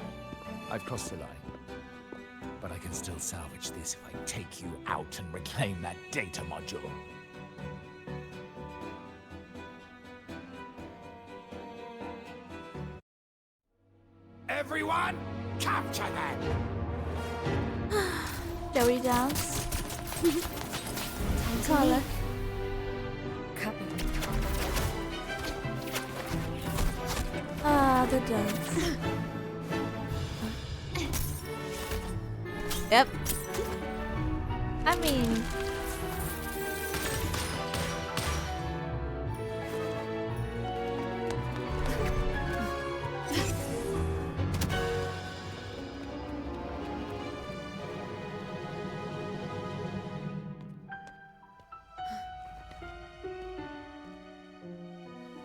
I've crossed the line. But I can still salvage this if I take you out and reclaim that data module. Everyone, capture them!
Shall we dance? Carla.
Copy.
Ah, the dance. Yep. I mean...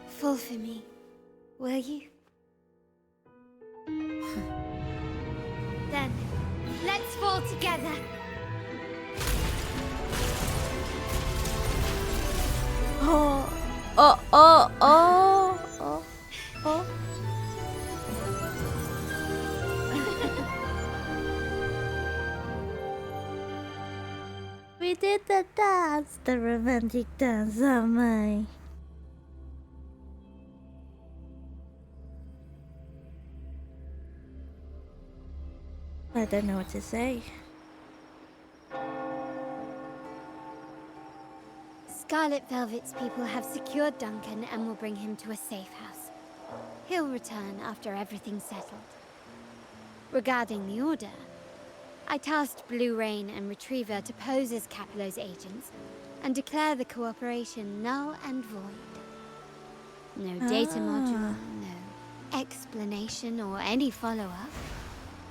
Fall for me, will you? Then, let's fall together.
Oh, oh, oh, oh, oh, oh.
We did the dance, the romantic dance, oh my. I don't know what to say.
Scarlet Velvet's people have secured Duncan and will bring him to a safe house. He'll return after everything's settled. Regarding the Order, I tasked Blue Rain and Retriever to pose as Capello's agents and declare the cooperation null and void. No data module, no explanation or any follow-up.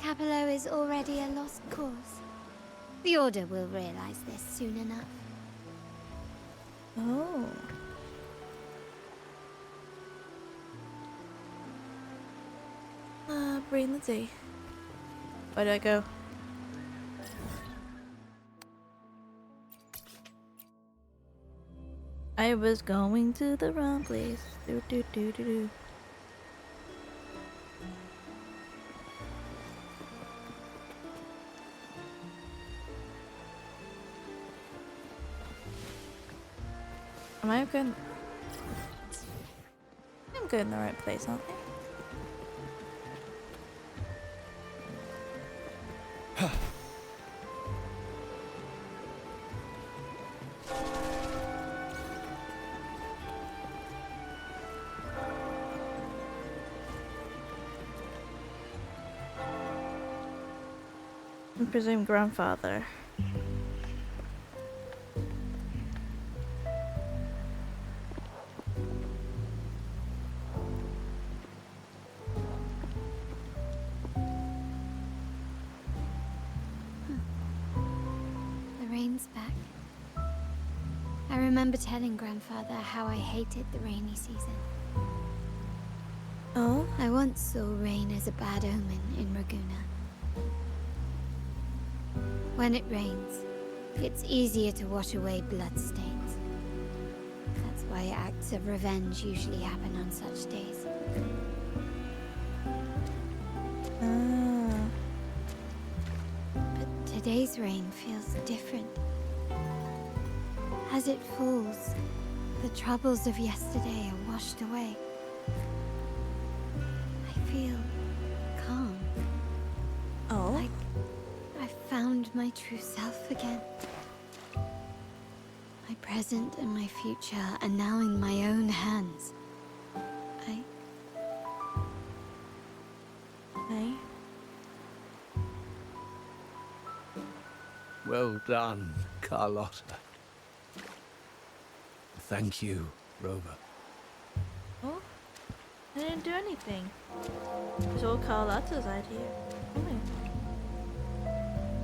Capello is already a lost cause. The Order will realize this soon enough.
Oh.
Brain Lindsay. Where do I go? I was going to the wrong place. Do do do do do. Am I going? I'm going in the right place, aren't I? I presume grandfather.
The rain's back. I remember telling Grandfather how I hated the rainy season.
Oh?
I once saw rain as a bad omen in Raguna. When it rains, it's easier to wash away bloodstains. That's why acts of revenge usually happen on such days. But today's rain feels different. As it falls, the troubles of yesterday are washed away. I feel calm.
Oh?
Like I found my true self again. My present and my future are now in my own hands.
Well done, Carlotta. Thank you, Rover.
Oh? I didn't do anything. It was all Carlotta's idea.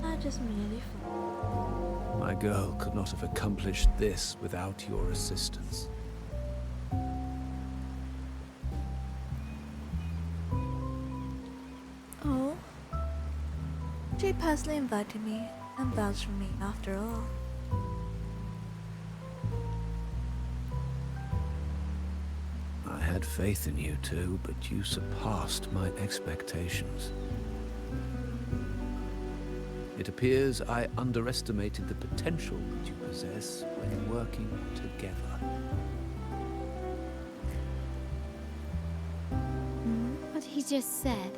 I just merely thought.
My girl could not have accomplished this without your assistance.
Oh? She personally invited me and vouched for me after all.
I had faith in you too, but you surpassed my expectations. It appears I underestimated the potential that you possess when working together.
What he just said.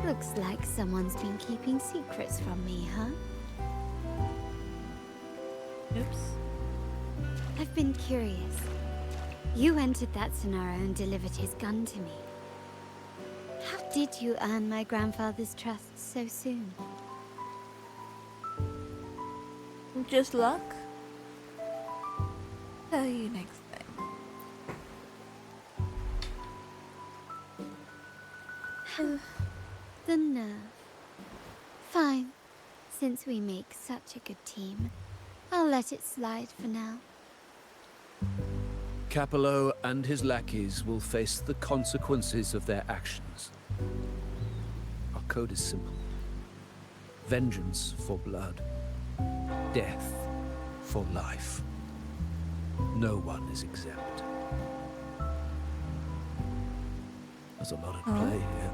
Looks like someone's been keeping secrets from me, huh?
Oops.
I've been curious. You entered that scenario and delivered his gun to me. How did you earn my grandfather's trust so soon?
Just luck? Tell you next time.
The nerve. Fine. Since we make such a good team, I'll let it slide for now.
Capello and his lackeys will face the consequences of their actions. Our code is simple. Vengeance for blood. Death for life. No one is exempt. There's a lot at play here.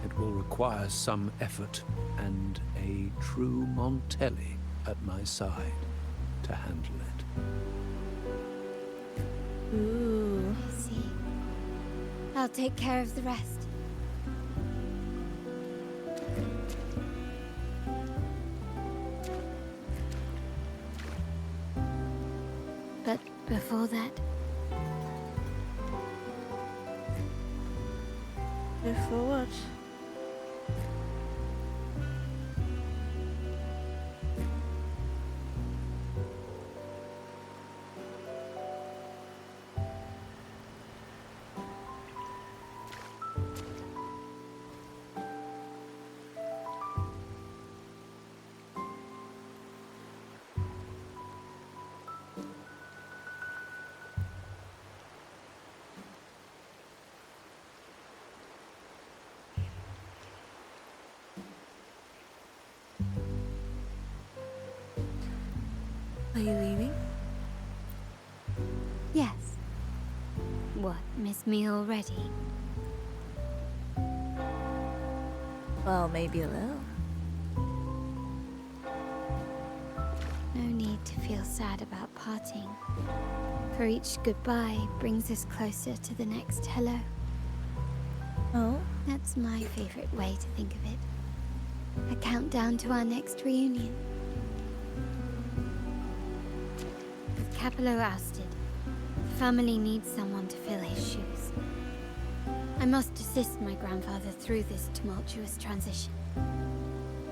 It will require some effort and a true Montelli at my side to handle it.
Ooh.
I see. I'll take care of the rest. But before that...
Before what? Are you leaving?
Yes. What, miss me already?
Well, maybe a little.
No need to feel sad about parting. For each goodbye brings us closer to the next hello.
Oh?
That's my favorite way to think of it. A countdown to our next reunion. With Capello ousted, the family needs someone to fill his shoes. I must assist my grandfather through this tumultuous transition.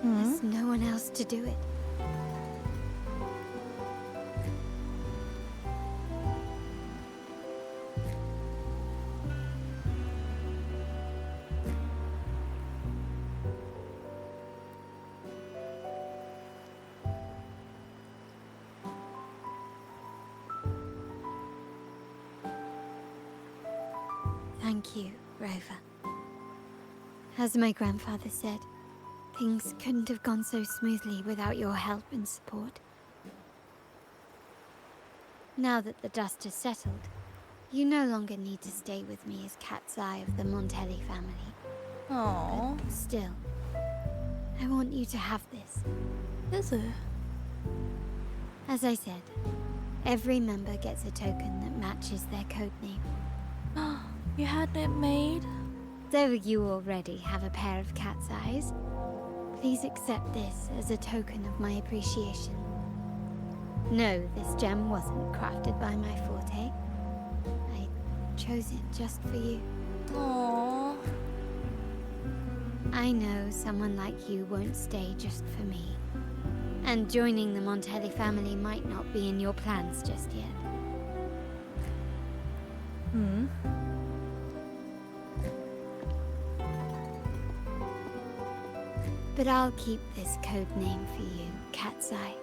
There's no one else to do it. Thank you, Rover. As my grandfather said, things couldn't have gone so smoothly without your help and support. Now that the dust has settled, you no longer need to stay with me as cat's eye of the Montelli family.
Aww.
But still, I want you to have this.
Is it?
As I said, every member gets a token that matches their codename.
You had it made?
Though you already have a pair of cat's eyes, please accept this as a token of my appreciation. No, this gem wasn't crafted by my forte. I chose it just for you.
Aww.
I know someone like you won't stay just for me. And joining the Montelli family might not be in your plans just yet. But I'll keep this code name for you, Cat's Eye.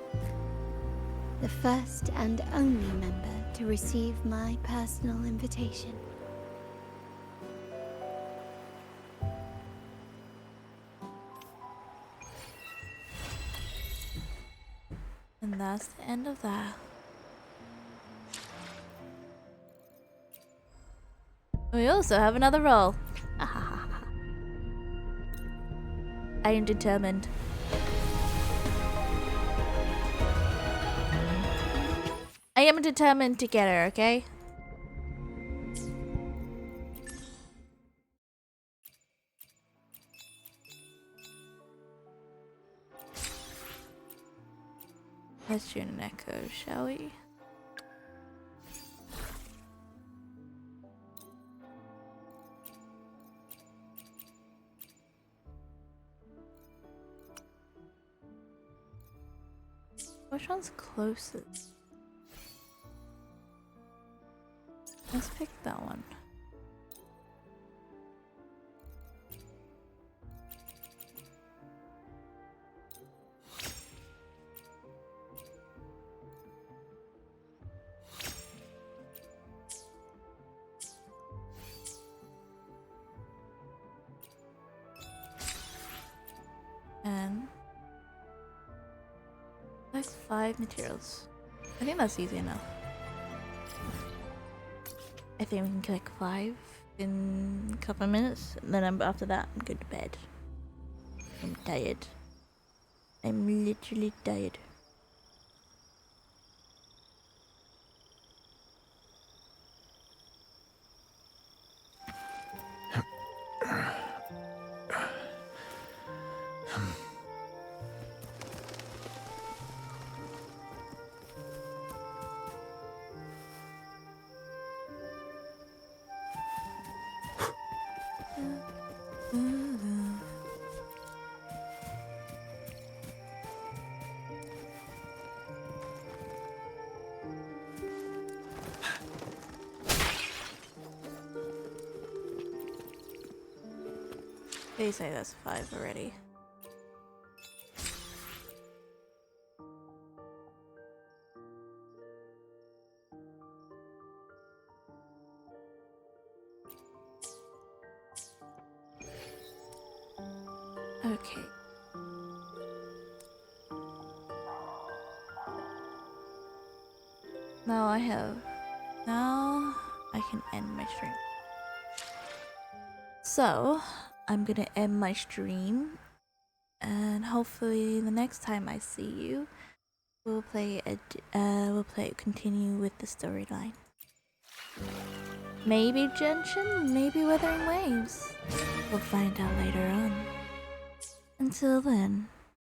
The first and only member to receive my personal invitation.
And that's the end of that. We also have another role. I am determined. I am determined to get her, okay? Let's do an echo, shall we? Which one's closest? Let's pick that one. And like 5 materials. I think that's easy enough. I think we can collect 5 in a couple of minutes, and then after that I'm going to bed. I'm tired. I'm literally tired. They say that's 5 already. Okay. Now I can end my stream. So, I'm gonna end my stream, and hopefully the next time I see you, we'll continue with the storyline. Maybe Genshin, maybe Wuthering Waves. We'll find out later on. Until then,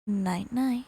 night night.